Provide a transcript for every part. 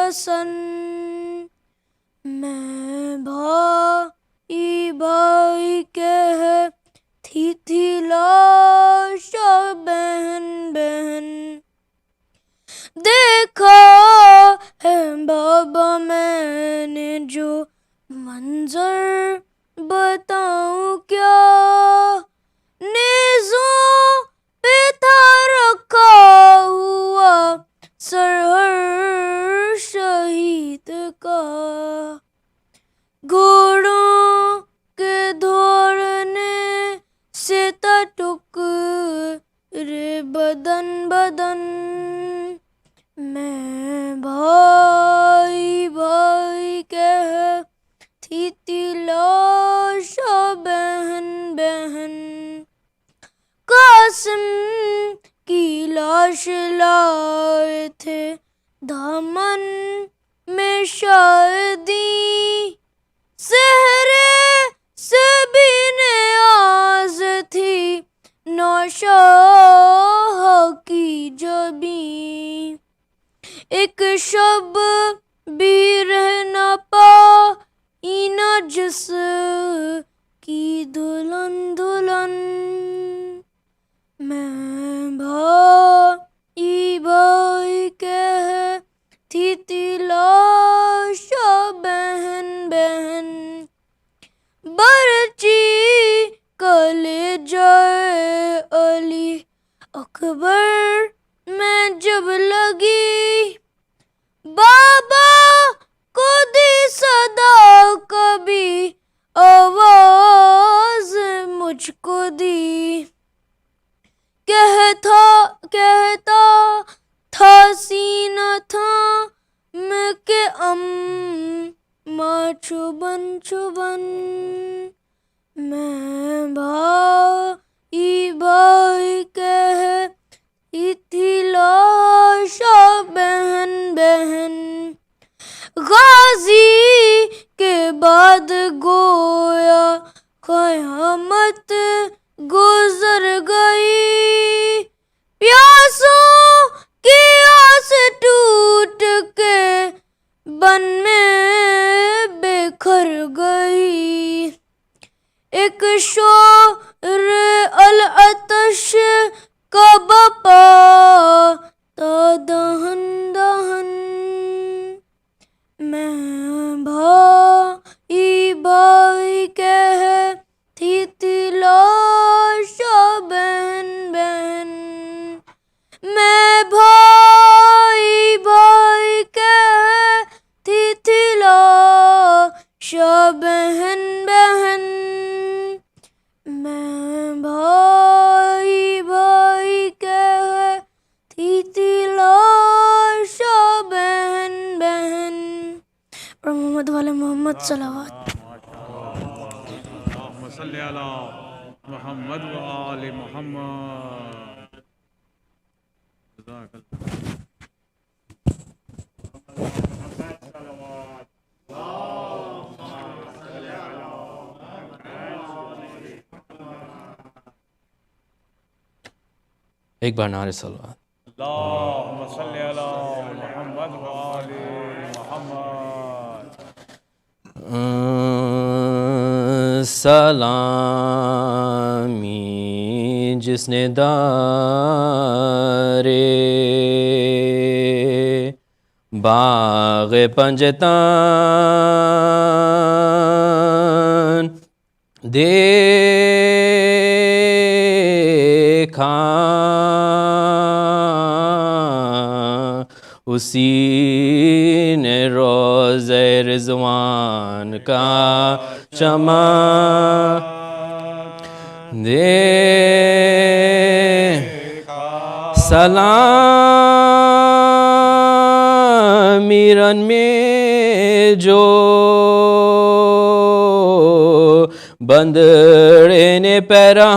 रसन। मैं भाई भाई कहती थी लाश बहन बहन। देखा है बाबा मैंने जो मंजर, बताऊं क्या। नेज़ों पे था रखा हुआ सर हर शहीद का। घोड़ों के दौड़ने से था टुकड़े बदन बदन। मैं भाई भाई कहती थी लाश बहन बहन। कासिम की लाश लाए थे दामन में शायदी। सहरे से भी न्याज थी नौशाह की जबी। एक शब भी रह न पाई न जिस की दुल्हन दुल्हन। मैं भाई भाई कहती थी लाश बहन बहन। बरची कले जाए अली अकबर में जब लगी। बाबा को दी सदा कभी आवाज मुझको दी। कहता था सीना था मैं के माँ चुबन चुबन। मैं भाई भाई कहती थी लाश बहन बहन। गाजी के बाद गोया क़यामत गुजर गई। प्यासों की आस टूट के बन में बेखर गई। एक शोर अल अतश का बपा ता दहन दहन। मैं भाई भाई कहती थी लाश बहन बहन। मैं भाई भाई कहती थी लाश बहन बहन। मैं भाई भाई कहती थी लाश बहन बहन। और मोहम्मद वाले मोहम्मद सलावत। मोहम्मद वाले मोहम्मद। एक बार नारे सलवात। अल्लाहुम्मा सल्ली अला मोहम्मद वाले मोहम्मद। सलामी जिसने दारे बाग़ पंजतान देखा। उसी ने रोज़े रिज़वान का चमा देखा। सलामीरन में जो बंदरे ने पैरहान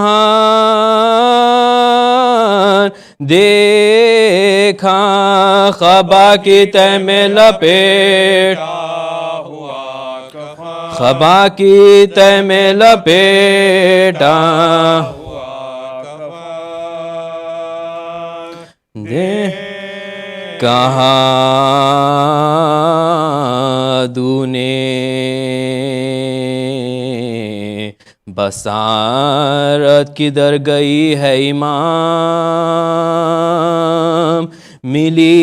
देखा। खबा की तह में लपेटा हुआ खबा की तह में लपेटा हुआ दे कहा दूने बसारत किधर गई है इमाम, मिली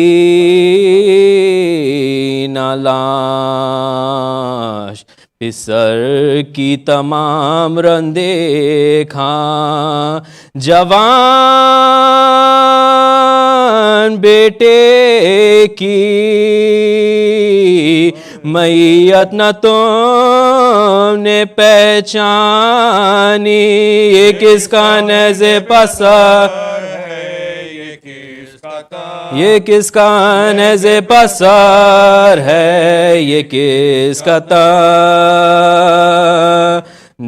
न लाश पिसर की तमाम रंदे खां, जवान बेटे की मैयत न तुमने पहचानी, ये किसका नेज़े पसर, ये किसका नेज़े पसर है, ये किसका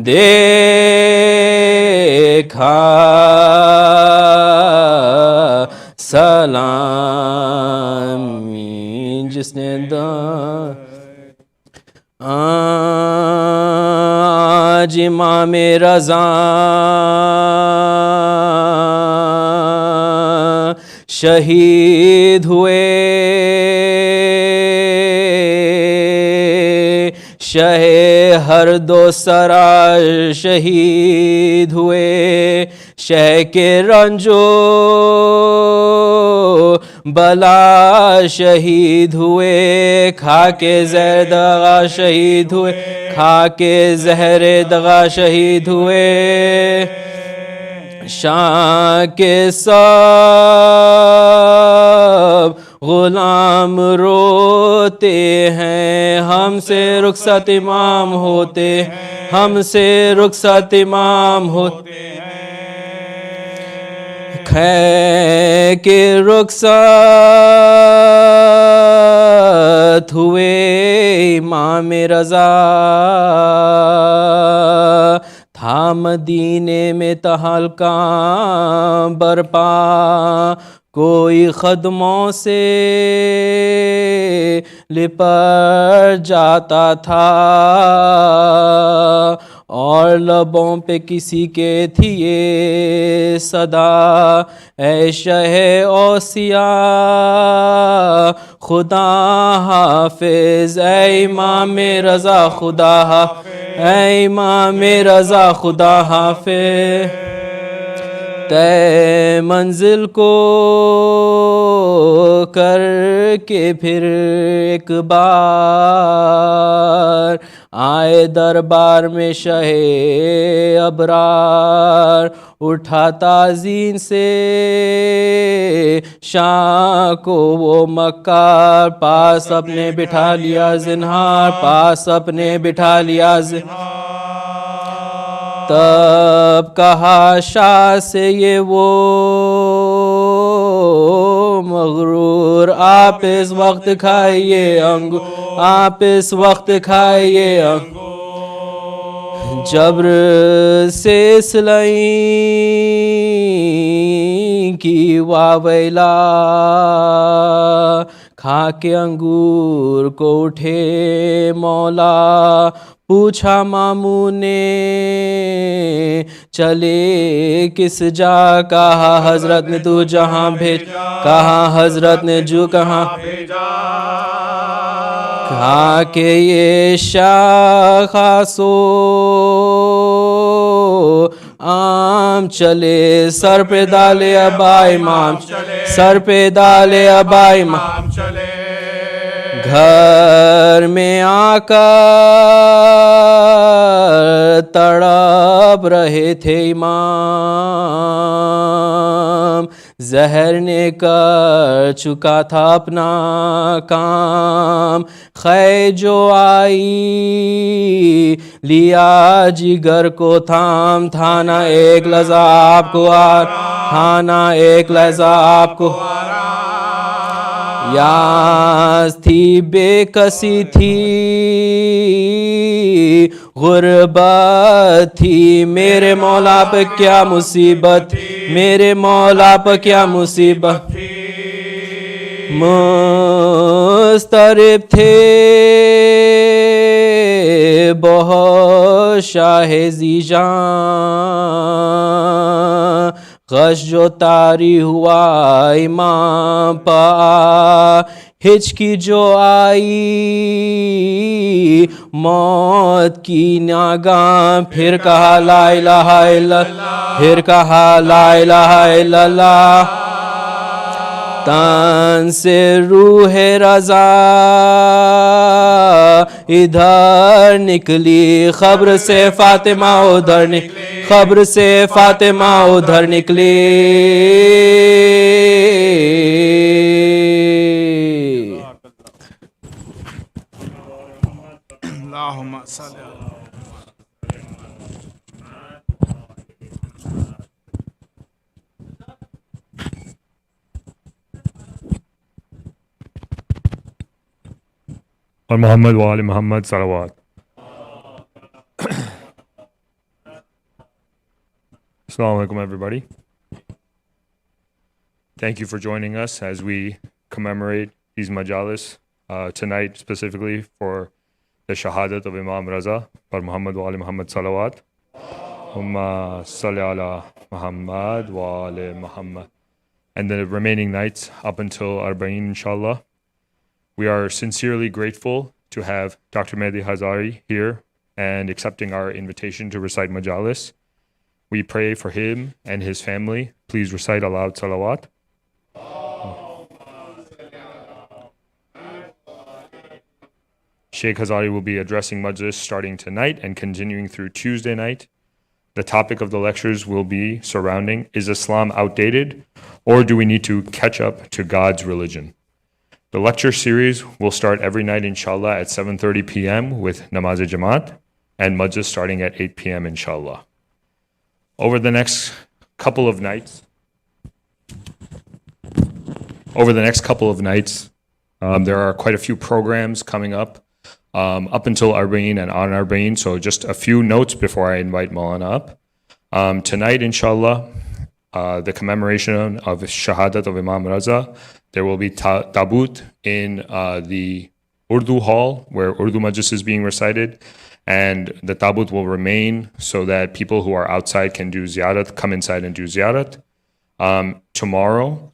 देखा सलामी जिसने आज इमाम रज़ा शहीद हुए, शहे हर दो सरा शहीद हुए, शह के रंजो बला शहीद हुए, खा के ज़हर दगा शहीद हुए, खा के ज़हर दगा शहीद हुए, शाह के सब गुलाम रोते हैं, हमसे रुखसत इमाम होते, हमसे रुखसत इमाम होते हैं, खै के रुखसत हुए इमाम रज़ा, था मदीने में तहलका बरपा, कोई खदमों से लिपट जाता था, और लबों पे किसी के थी ये सदा, ऐ शहे औसिया खुदा हाफिज, ऐ इमाम रज़ा खुदा हाफिज, ऐ इमाम रज़ा खुदा हाफिज, तय मंजिल को करके फिर एक बार आए दरबार में शहे अबरार, उठा ताज़ीन से शाह को वो मक्कार, पास अपने बिठा लिया ज़िन्हार, पास अपने बिठा लिया ज़िन्हार, तब कहा शाह से ये वो मगरूर, आप इस वक्त खाइए अंगूर, आप इस वक्त खाइए अंगूर, जब्र से सिलाई की वावैला, खा के अंगूर को उठे मौला, पूछा मामू ने चले किस जा, कहा हजरत ने तू जहां भेज, कहा हजरत ने जू कहाँ भेजा, कहा के ये शाखासो आम चले, सर पे डाले अबा इमाम, सर पे डाले अबा इमाम चले, घर में आकर तड़प रहे थे इमाम, जहर ने कर चुका था अपना काम, खै जो आई लिया जिगर को थाम, थाना एक लज़ा आपको थाना एक लज़ा आपको यास थी बेकसी थी गुर्बत थी, मेरे मौला पे क्या मुसीबत, मेरे मौला पे क्या मुसीबत थी, मुस्तरिब थे बहुत शाह ज़ीजान, गश जो तारी हुआ इमाम पा हिचकी जो आई मौत की नागाह फिर कहा ला इलाहा इल्लल्लाह फिर कहा ला इलाहा इल्लल्लाह तन से रूह रज़ा इधर निकली खब्र से फातिमा उधर निकली खब्र से फातिमा उधर निकली अल्लाहुम्मा सल्ली अला और मोहम्मद वाले मोहम्मद सलावत. Assalamu alaikum, everybody. Thank you for joining us as we commemorate these majalis tonight, specifically for the Shahadat of Imam Raza or Muhammad wa ali Muhammad Salawat. Umma salli ala Muhammad wa ali Muhammad. And the remaining nights up until Arba'in, inshallah. We are sincerely grateful to have Dr. Mehdi Hazari here and accepting our invitation to recite majalis. We pray for him and his family. Please recite aloud salawat. Sheik Hazari will be addressing majlis starting tonight and continuing through Tuesday night. The topic of the lectures will be surrounding, is Islam outdated or do we need to catch up to God's religion? The lecture series will start every night inshallah at 7:30 p.m. with namaz-e-jamaat and majlis starting at 8 p.m. inshallah. Over the next couple of nights, there are quite a few programs coming up until Arba'in and on Arba'in. So just a few notes before I invite Maulana up. Tonight, inshallah, the commemoration of Shahadat of Imam Raza. There will be tabut in the Urdu hall where Urdu majlis is being recited. And the tabut will remain so that people who are outside can do ziyarat, come inside and do ziyarat. Tomorrow,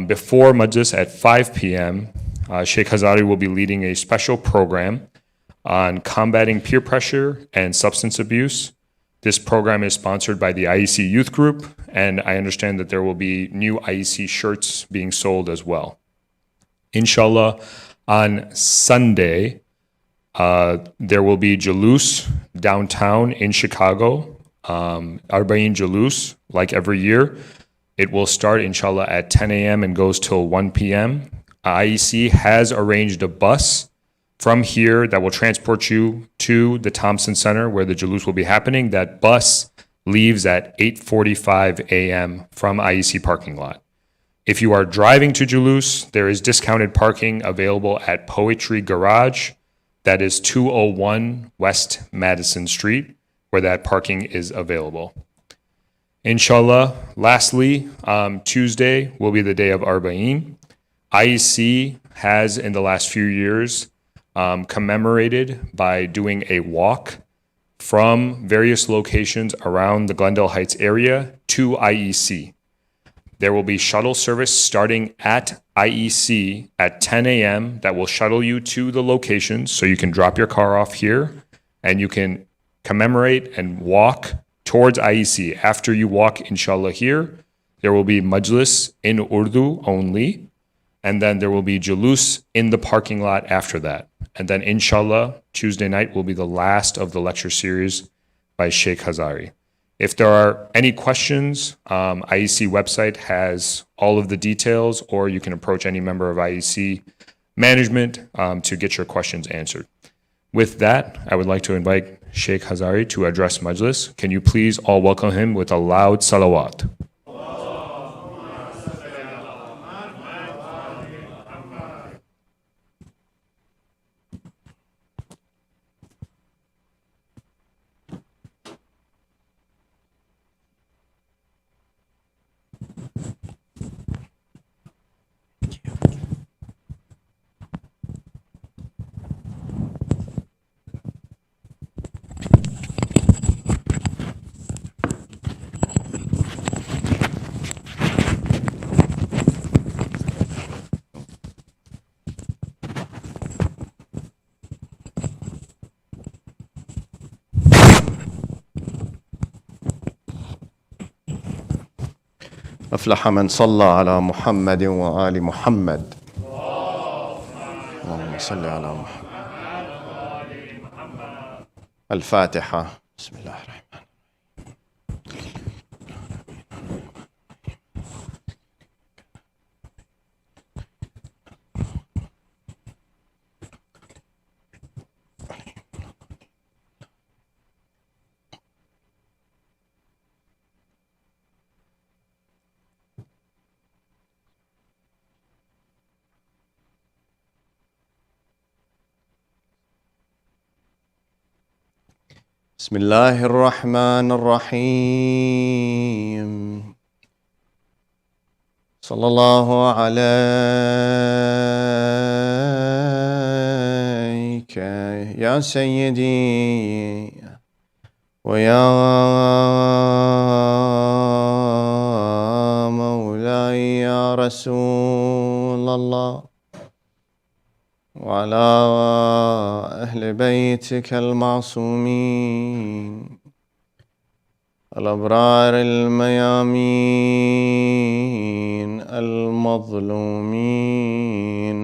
before majlis at 5 p.m., Sheikh Hazari will be leading a special program on combating peer pressure and substance abuse. This program is sponsored by the IEC Youth Group, and I understand that there will be new IEC shirts being sold as well. Inshallah, on Sunday, there will be Jalus downtown in Chicago, Arba'in Jalus, like every year. It will start, inshallah, at 10 a.m. and goes till 1 p.m. IEC has arranged a bus from here that will transport you to the Thompson Center where the Jalus will be happening. That bus leaves at 8:45 a.m. from IEC parking lot. If you are driving to Jalus, there is discounted parking available at Poetry Garage. That is 201 West Madison Street, where that parking is available. Inshallah, lastly, Tuesday will be the day of Arba'in. IEC has, in the last few years, commemorated by doing a walk from various locations around the Glendale Heights area to IEC. There will be shuttle service starting at IEC at 10 a.m. that will shuttle you to the locations so you can drop your car off here and you can commemorate and walk towards IEC. After you walk, inshallah, here, there will be majlis in Urdu only, and then there will be julus in the parking lot after that. And then, inshallah, Tuesday night will be the last of the lecture series by Sheikh Hazari. If there are any questions, IEC website has all of the details, or you can approach any member of IEC management to get your questions answered. With that, I would like to invite Sheikh Hazari to address Majlis. Can you please all welcome him with a loud salawat? أفلح من صلى على محمد وآل محمد. اللهم صل على محمد. الفاتحة. بسم الله الرحمن الرحيم. بسم الله الرحمن الرحيم. صلى الله عليك يا سيدي ويا مولاي يا رسول الله، وعلى أهل بيتك المعصومين الأبرار الميامين المظلومين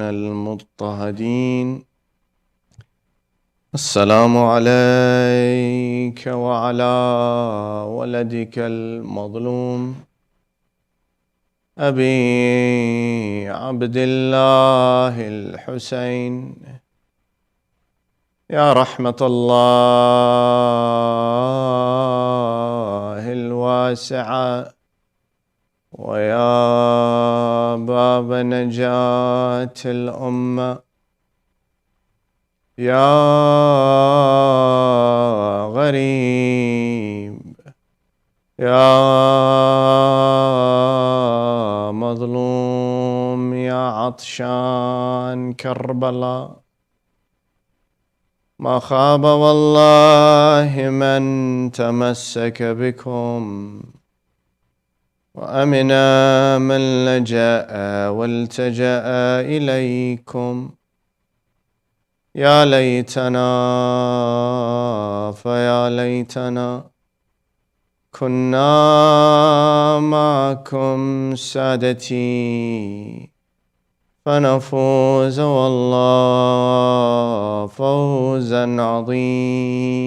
المضطهدين. السلام عليك وعلى ولدك المظلوم أبي عبد الله الحسين. يا رحمة الله الواسعة ويا باب نجاة الأمة، يا غريب، يا مظلوم، يا عطشان كربلاء، ما خاب والله من تمسك بكم، وأمنا من لجأ والتجأ إليكم. يا ليتنا فيا ليتنا كنا معكم سادتي فنفوز والله فوزا عظيما.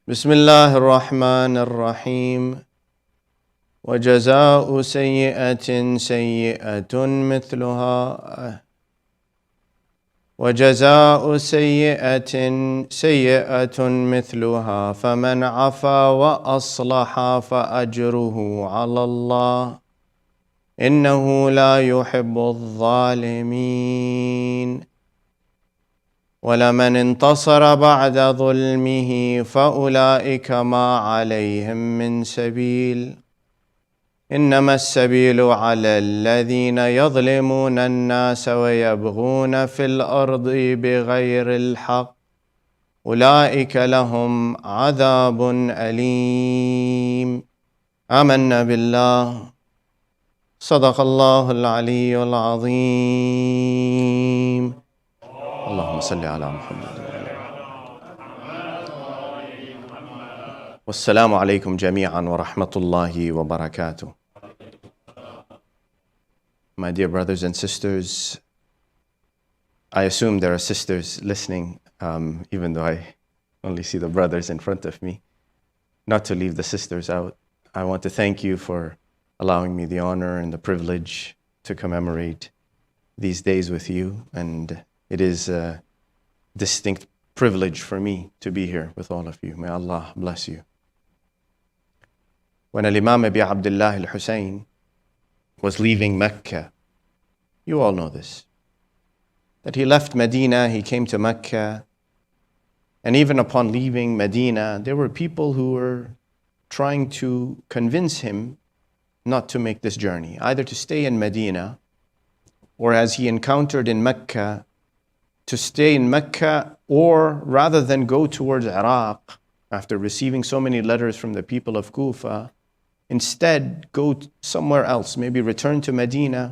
بسم الله الرحمن الرحيم. وجزاء سيئة سيئة مثلها، وجزاء سيئة سيئة مثلها، فمن عفا وأصلح فأجره على الله إنه لا يحب الظالمين. ولمن انتصر بعد ظلمه فأولئك ما عليهم من سبيل، إنما السبيل على الذين يظلمون الناس ويبغون في الأرض بغير الحق، أولئك لهم عذاب أليم. آمنا بالله. صدق الله العلي العظيم. اللهم صل على محمد. والسلام عليكم جميعا ورحمة الله وبركاته. My dear brothers and sisters, I assume there are sisters listening, even though I only see the brothers in front of me. Not to leave the sisters out, I want to thank you for allowing me the honor and the privilege to commemorate these days with you. And it is a distinct privilege for me to be here with all of you. May Allah bless you. When Imam Abi Abdullah al-Hussein was leaving Mecca, you all know this, that he left Medina, he came to Mecca, and even upon leaving Medina, there were people who were trying to convince him not to make this journey, either to stay in Medina, or as he encountered in Mecca, to stay in Mecca, or rather than go towards Iraq, after receiving so many letters from the people of Kufa, instead go somewhere else, maybe return to Medina,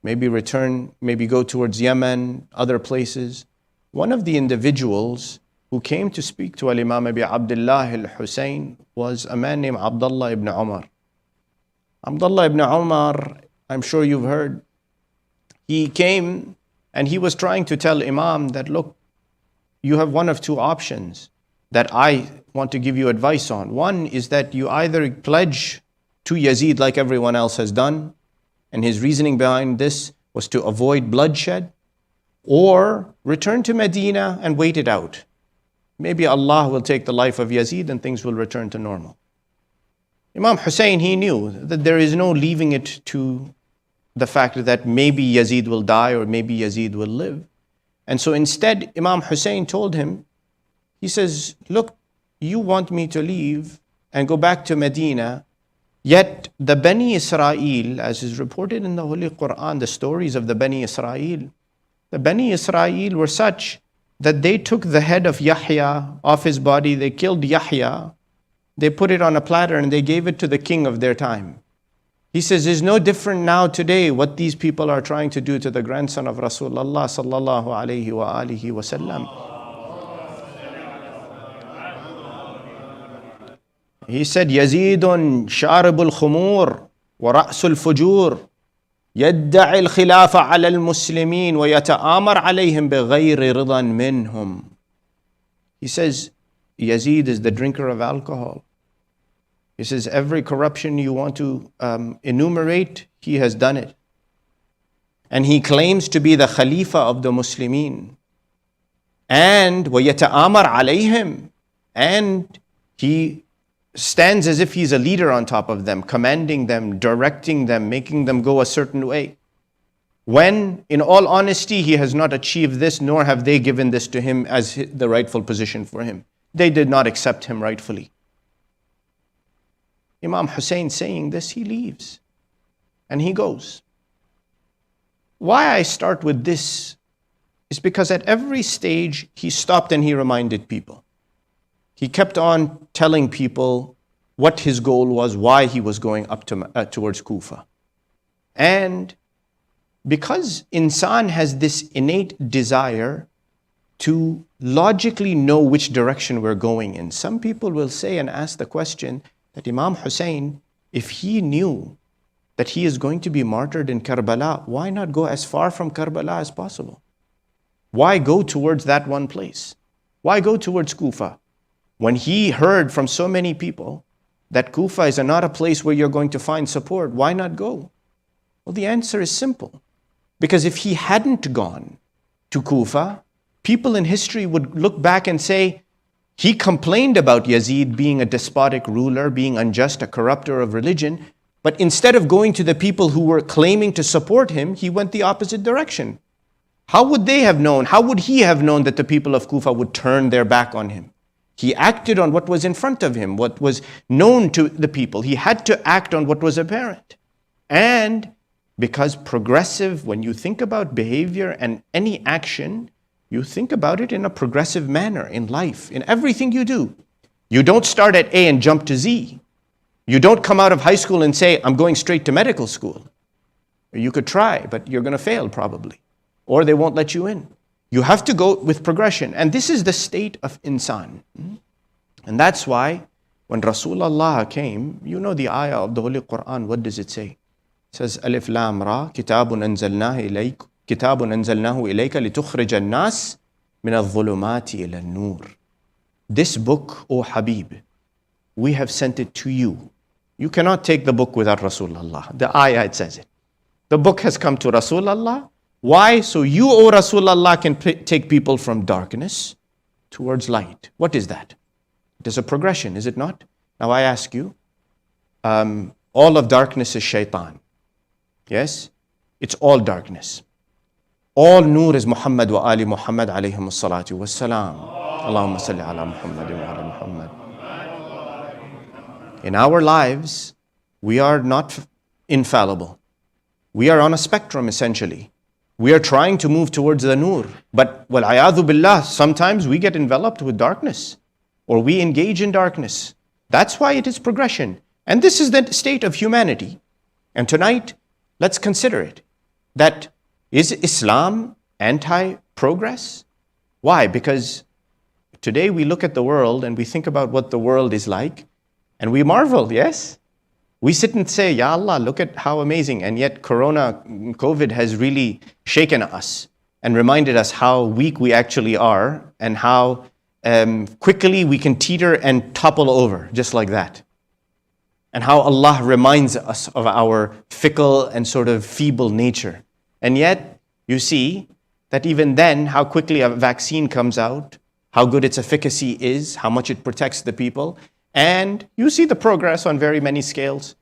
maybe go towards Yemen, other places. One of the individuals who came to speak to Imam Abi Abdullah al-Hussein was a man named Abdullah ibn Umar. Abdullah ibn Umar, I'm sure you've heard, he came and he was trying to tell Imam that, look, you have one of two options that I want to give you advice on. One is that you either pledge to Yazid like everyone else has done, and his reasoning behind this was to avoid bloodshed, or return to Medina and wait it out. Maybe Allah will take the life of Yazid and things will return to normal. Imam Hussein, he knew that there is no leaving it to the fact that maybe Yazid will die or maybe Yazid will live. And so instead, Imam Hussein told him, he says, look, you want me to leave and go back to Medina, yet the Bani Israel, as is reported in the Holy Quran, the stories of the Bani Israel were such that they took the head of Yahya off his body, they killed Yahya, they put it on a platter and they gave it to the king of their time. He says, it's no different now today what these people are trying to do to the grandson of Rasulullah sallallahu alayhi wa alihi wa sallam. He said, Yazidun sharibul khumur wa ra'sul fujur يدعي الخلافة على المسلمين ويتآمر عليهم بغير رضا منهم. He says, Yazid is the drinker of alcohol. He says, every corruption you want to enumerate, he has done it. And he claims to be the Khalifa of the Muslimin. And وَيَتَآمَرْ عَلَيْهِمْ. And he stands as if he's a leader on top of them, commanding them, directing them, making them go a certain way. When, in all honesty, he has not achieved this, nor have they given this to him as the rightful position for him. They did not accept him rightfully. Imam Hussein saying this, he leaves and he goes. Why I start with this is because at every stage he stopped and he reminded people. He kept on telling people what his goal was, why he was going up towards Kufa. And because insan has this innate desire to logically know which direction we're going in, some people will say and ask the question that Imam Hussein, if he knew that he is going to be martyred in Karbala, why not go as far from Karbala as possible? Why go towards that one place? Why go towards Kufa? When he heard from so many people that Kufa is not a place where you're going to find support, why not go? Well, the answer is simple. Because if he hadn't gone to Kufa, people in history would look back and say, he complained about Yazid being a despotic ruler, being unjust, a corrupter of religion, but instead of going to the people who were claiming to support him, he went the opposite direction. How would they have known? How would he have known that the people of Kufa would turn their back on him? He acted on what was in front of him, what was known to the people. He had to act on what was apparent. And because progressive, when you think about behavior and any action, you think about it in a progressive manner in life, in everything you do. You don't start at A and jump to Z. You don't come out of high school and say, I'm going straight to medical school. You could try, but you're going to fail probably. Or they won't let you in. You have to go with progression. And this is the state of insan. And that's why when Rasulullah came, you know the ayah of the Holy Quran, what does it say? It says, Alif Lam Ra, Kitabun anzalnahu ilayka litukhrij an-nas min al-dhulumati ila an-nur. This book, O Habib, we have sent it to you. You cannot take the book without Rasulullah. The ayah, it says it. The book has come to Rasulullah. Why? So you, O Rasulullah, can take people from darkness towards light. What is that? It is a progression, is it not? Now I ask you, all of darkness is shaitan. Yes? It's all darkness. All nur is Muhammad wa ali Muhammad alayhim as-salatu was-salam. Allahumma salli ala Muhammad wa ala Muhammad. In our lives, we are not infallible. We are on a spectrum essentially. We are trying to move towards the nur. But wal-ayadhu billah, sometimes we get enveloped with darkness or we engage in darkness. That's why it is progression. And this is the state of humanity. And tonight, let's consider it. That is Islam anti-progress? Why? Because today we look at the world and we think about what the world is like and we marvel, yes? We sit and say, Ya Allah, look at how amazing. And yet COVID has really shaken us and reminded us how weak we actually are and how quickly we can teeter and topple over just like that. And how Allah reminds us of our fickle and sort of feeble nature. And yet, you see that even then, how quickly a vaccine comes out, how good its efficacy is, how much it protects the people. And you see the progress on very many scales.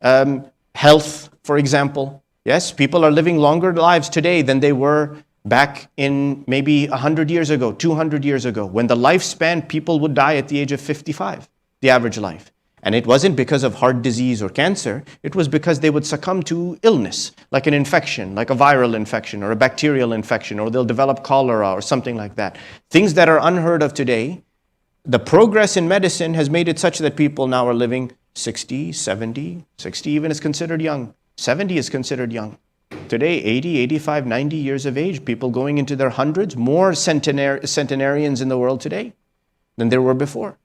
Health, for example. Yes, people are living longer lives today than they were back in maybe 100 years ago, 200 years ago, when the lifespan, people would die at the age of 55, the average life. And it wasn't because of heart disease or cancer, it was because they would succumb to illness, like an infection, like a viral infection or a bacterial infection, or they'll develop cholera or something like that. Things that are unheard of today. The progress in medicine has made it such that people now are living 60, 70, 60 even is considered young. 70 is considered young. Today, 80, 85, 90 years of age, people going into their hundreds, more centenarians in the world today than there were before.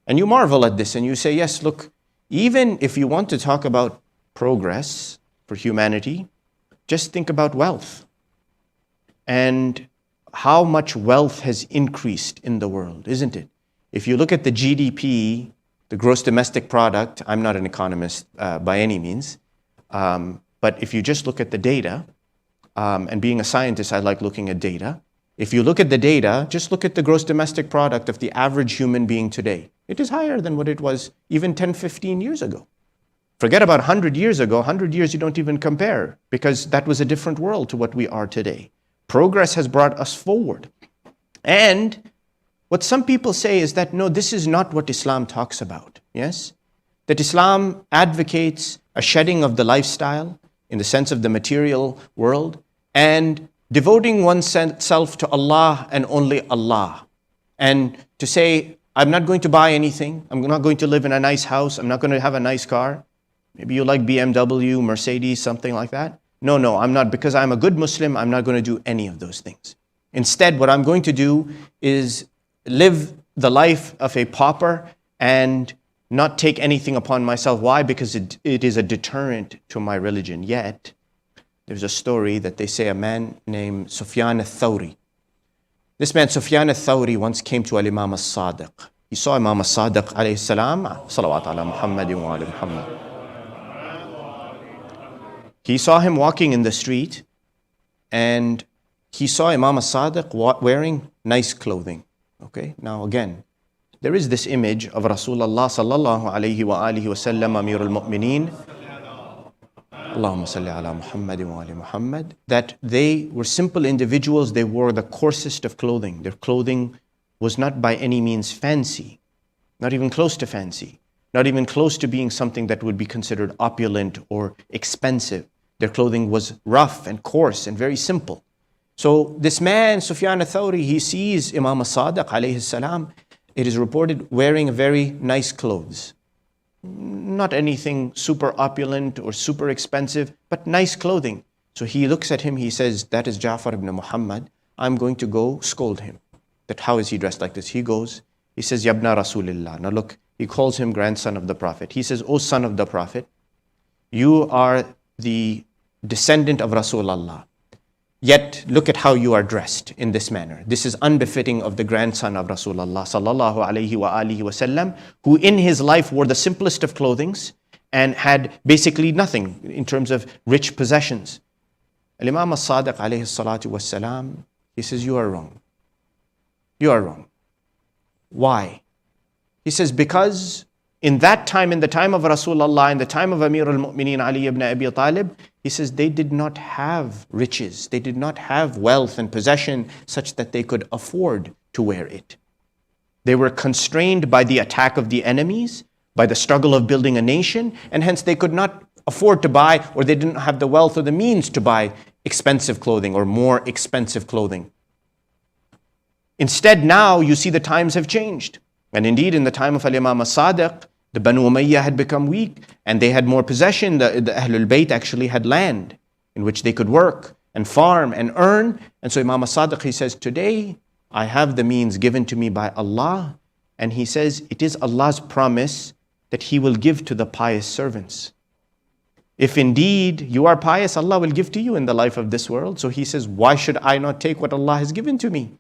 And you marvel at this and you say, yes, look, even if you want to talk about progress for humanity, just think about wealth and how much wealth has increased in the world, isn't it? If you look at the GDP, the gross domestic product, I'm not an economist by any means, but if you just look at the data, and being a scientist, I like looking at data. If you look at the data, just look at the gross domestic product of the average human being today. It is higher than what it was even 10, 15 years ago. Forget about 100 years ago. 100 years you don't even compare because that was a different world to what we are today. Progress has brought us forward. And what some people say is that, no, this is not what Islam talks about. Yes? That Islam advocates a shedding of the lifestyle in the sense of the material world and devoting oneself to Allah and only Allah. And to say, I'm not going to buy anything. I'm not going to live in a nice house. I'm not going to have a nice car. Maybe you like BMW, Mercedes, something like that. No, I'm not. Because I'm a good Muslim, I'm not going to do any of those things. Instead, what I'm going to do is live the life of a pauper and not take anything upon myself. Why? Because it is a deterrent to my religion. Yet, there's a story that they say a man named Sufyan al-Thawri. This man, Sufyan al-Thawri, once came to Imam al-Sadiq. He saw Imam al-Sadiq, alayhi salam, salawat ala Muhammadin wa ala Muhammad. He saw him walking in the street, and he saw Imam al-Sadiq wearing nice clothing. Okay, now again, there is this image of Rasulullah sallallahu alayhi wa alihi wa sallam, Amir al-Mu'mineen, Allahumma salli ala Muhammadin wa ali Muhammad, that they were simple individuals. They wore the coarsest of clothing. Their clothing was not by any means fancy, not even close to fancy, not even close to being something that would be considered opulent or expensive. Their clothing was rough and coarse and very simple. So this man, Sufyan al-Thawri, he sees Imam al-Sadiq alayhi salam, it is reported, wearing very nice clothes. Not anything super opulent or super expensive, but nice clothing. So he looks at him, he says, that is Ja'far ibn Muhammad. I'm going to go scold him. That how is he dressed like this? He goes, he says, Yabna Rasulillah. Now look, he calls him grandson of the Prophet. He says, O son of the Prophet, you are the descendant of Rasulullah. Yet look at how you are dressed in this manner. This is unbefitting of the grandson of Rasulullah sallallahu alayhi wa alihi wa sallam, who in his life wore the simplest of clothings and had basically nothing in terms of rich possessions. Imam al-Sadiq alayhi salatu was salam, he says, you are wrong. You are wrong. Why? He says, because in that time, in the time of Rasulullah, in the time of Amir al-Mu'mineen Ali ibn Abi Talib, he says they did not have riches, they did not have wealth and possession such that they could afford to wear it. They were constrained by the attack of the enemies, by the struggle of building a nation, and hence they could not afford to buy, or they didn't have the wealth or the means to buy expensive clothing or more expensive clothing. Instead, now you see the times have changed. And indeed, in the time of Imam al-Sadiq, the Banu Umayyah had become weak and they had more possession. The Ahlul Bayt actually had land in which they could work and farm and earn. And so Imam al-Sadiq, he says, today I have the means given to me by Allah, and he says it is Allah's promise that he will give to the pious servants. If indeed you are pious, Allah will give to you in the life of this world. So he says, why should I not take what Allah has given to me?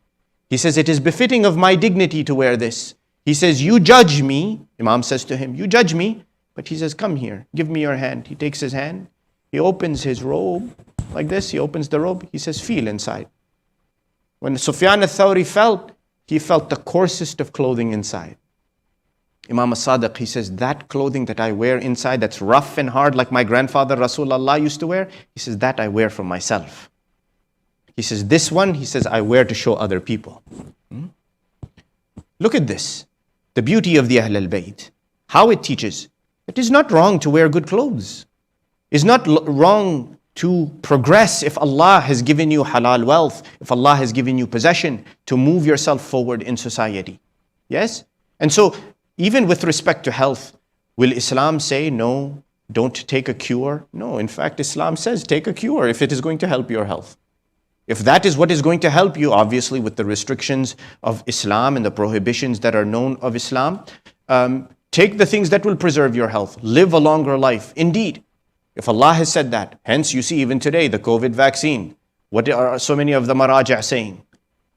He says, it is befitting of my dignity to wear this. He says, you judge me. Imam says to him, you judge me. But he says, come here, give me your hand. He takes his hand. He opens his robe like this. He opens the robe. He says, feel inside. When Sufyan al-Thawri felt, he felt the coarsest of clothing inside. Imam al-Sadiq, he says, that clothing that I wear inside, that's rough and hard like my grandfather Rasulullah used to wear, he says, that I wear for myself. He says, this one, he says, I wear to show other people. Look at this, the beauty of the Ahl al-Bayt, how it teaches. It is not wrong to wear good clothes. It's not wrong to progress if Allah has given you halal wealth, if Allah has given you possession, to move yourself forward in society. Yes? And so, even with respect to health, will Islam say, no, don't take a cure? No, in fact, Islam says, take a cure if it is going to help your health. If that is what is going to help you, obviously with the restrictions of Islam and the prohibitions that are known of Islam, take the things that will preserve your health. Live a longer life. Indeed, if Allah has said that, hence you see even today, the COVID vaccine, what are so many of the maraja saying?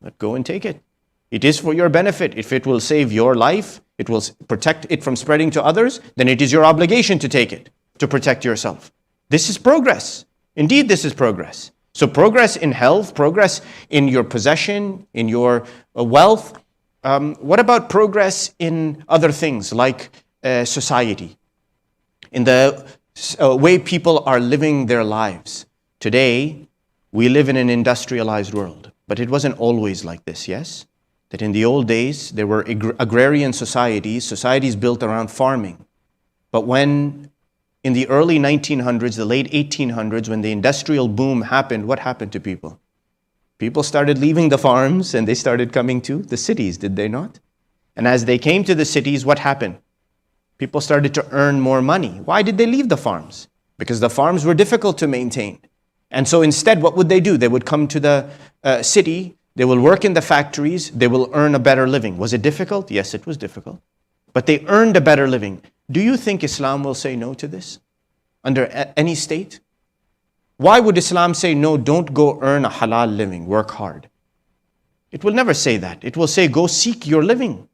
But go and take it. It is for your benefit. If it will save your life, it will protect it from spreading to others, then it is your obligation to take it, to protect yourself. This is progress. Indeed, this is progress. So progress in health, progress in your possession, in your wealth. What about progress in other things like society? In the way people are living their lives. Today, we live in an industrialized world, but it wasn't always like this, yes? That in the old days, there were agrarian societies built around farming. But when in the early 1900s, the late 1800s, when the industrial boom happened, what happened to people? People started leaving the farms and they started coming to the cities, did they not? And as they came to the cities, what happened? People started to earn more money. Why did they leave the farms? Because the farms were difficult to maintain. And so instead, what would they do? They would come to the city. They will work in the factories. They will earn a better living. Was it difficult? Yes, it was difficult. But they earned a better living. Do you think Islam will say no to this under any state? Why would Islam say, no, don't go earn a halal living, work hard? It will never say that. It will say, go seek your living.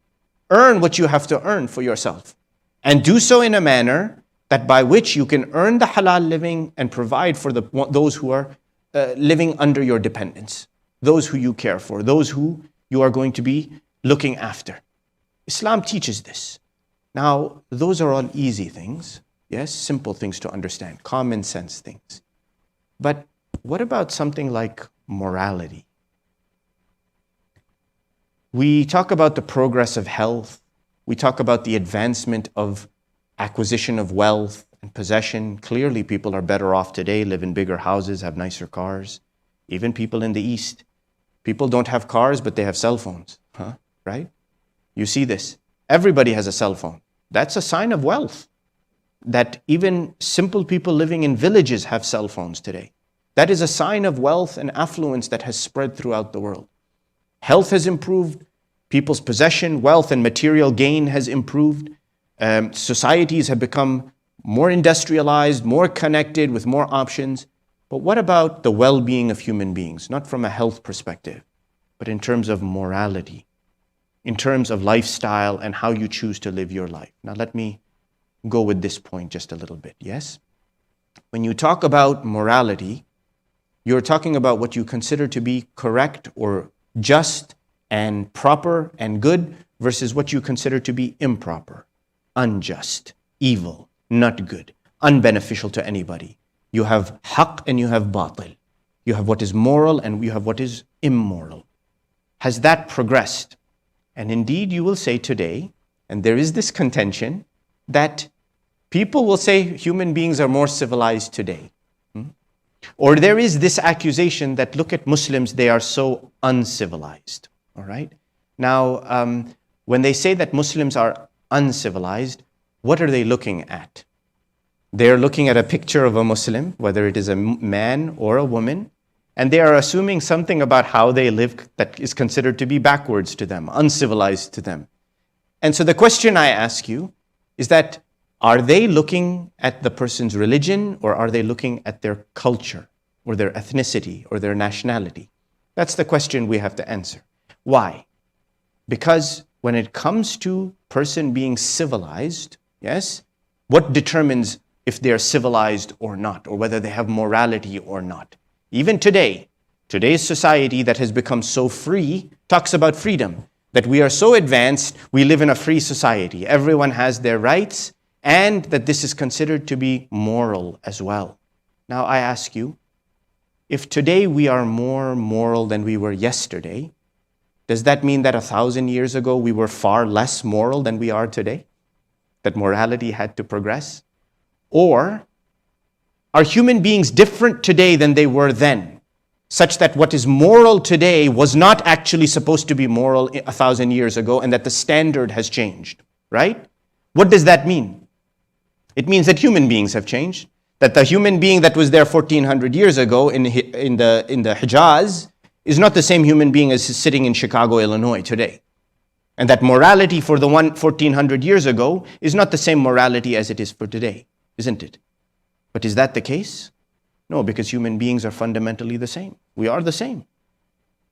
Earn what you have to earn for yourself. And do so in a manner that by which you can earn the halal living and provide for those who are living under your dependence. Those who you care for, those who you are going to be looking after. Islam teaches this. Now, those are all easy things, yes, simple things to understand, common sense things. But what about something like morality? We talk about the progress of health. We talk about the advancement of acquisition of wealth and possession. Clearly, people are better off today, live in bigger houses, have nicer cars. Even people in the East. People don't have cars, but they have cell phones, right? You see this. Everybody has a cell phone. That's a sign of wealth. That even simple people living in villages have cell phones today. That is a sign of wealth and affluence that has spread throughout the world. Health has improved. People's possession, wealth, and material gain has improved. Societies have become more industrialized, more connected, with more options. But what about the well-being of human beings? Not from a health perspective, but in terms of morality, in terms of lifestyle and how you choose to live your life. Now let me go with this point just a little bit, yes? When you talk about morality, you're talking about what you consider to be correct or just and proper and good versus what you consider to be improper, unjust, evil, not good, unbeneficial to anybody. You have haqq and you have batil. You have what is moral and you have what is immoral. Has that progressed? And indeed, you will say today, and there is this contention, that people will say human beings are more civilized today. Or there is this accusation that, look at Muslims, they are so uncivilized. All right? Now, when they say that Muslims are uncivilized, what are they looking at? They're looking at a picture of a Muslim, whether it is a man or a woman, And they are assuming something about how they live that is considered to be backwards to them, uncivilized to them. And so the question I ask you is that, are they looking at the person's religion, or are they looking at their culture or their ethnicity or their nationality? That's the question we have to answer. Why? Because when it comes to person being civilized, yes, what determines if they're civilized or not, or whether they have morality or not? Even today, today's society that has become so free talks about freedom, that we are so advanced, we live in a free society. Everyone has their rights, and that this is considered to be moral as well. Now I ask you, if today we are more moral than we were yesterday, does that mean that 1,000 years ago we were far less moral than we are today? That morality had to progress? Or are human beings different today than they were then, such that what is moral today was not actually supposed to be moral 1,000 years ago, and that the standard has changed, right? What does that mean? It means that human beings have changed, that the human being that was there 1,400 years ago in the Hijaz is not the same human being as is sitting in Chicago, Illinois today. And that morality for the 1,400 years ago is not the same morality as it is for today, isn't it? But is that the case? No, because human beings are fundamentally the same. We are the same.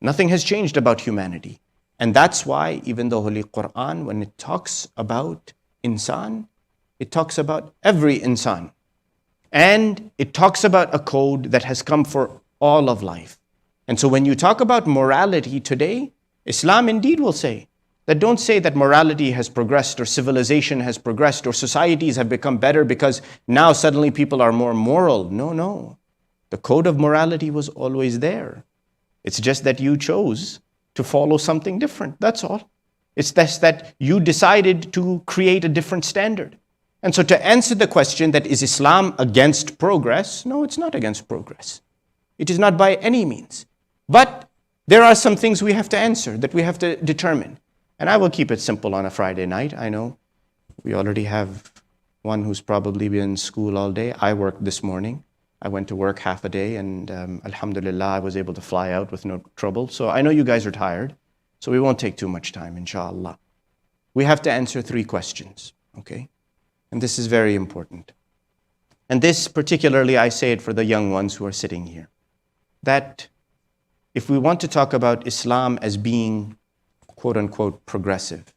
Nothing has changed about humanity. And that's why even the Holy Quran, when it talks about insan, it talks about every insan. And it talks about a code that has come for all of life. And so when you talk about morality today, Islam indeed will say that don't say that morality has progressed, or civilization has progressed, or societies have become better because now suddenly people are more moral. No, no. The code of morality was always there. It's just that you chose to follow something different. That's all. It's just that you decided to create a different standard. And so to answer the question that is Islam against progress? No, it's not against progress. It is not by any means. But there are some things we have to answer, that we have to determine. And I will keep it simple on a Friday night. I know we already have one who's probably been in school all day. I worked this morning. I went to work half a day, and alhamdulillah, I was able to fly out with no trouble. So I know you guys are tired, so we won't take too much time, inshallah. We have to answer 3 questions, okay? And this is very important. And this particularly, I say it for the young ones who are sitting here, that if we want to talk about Islam as being quote unquote progressive,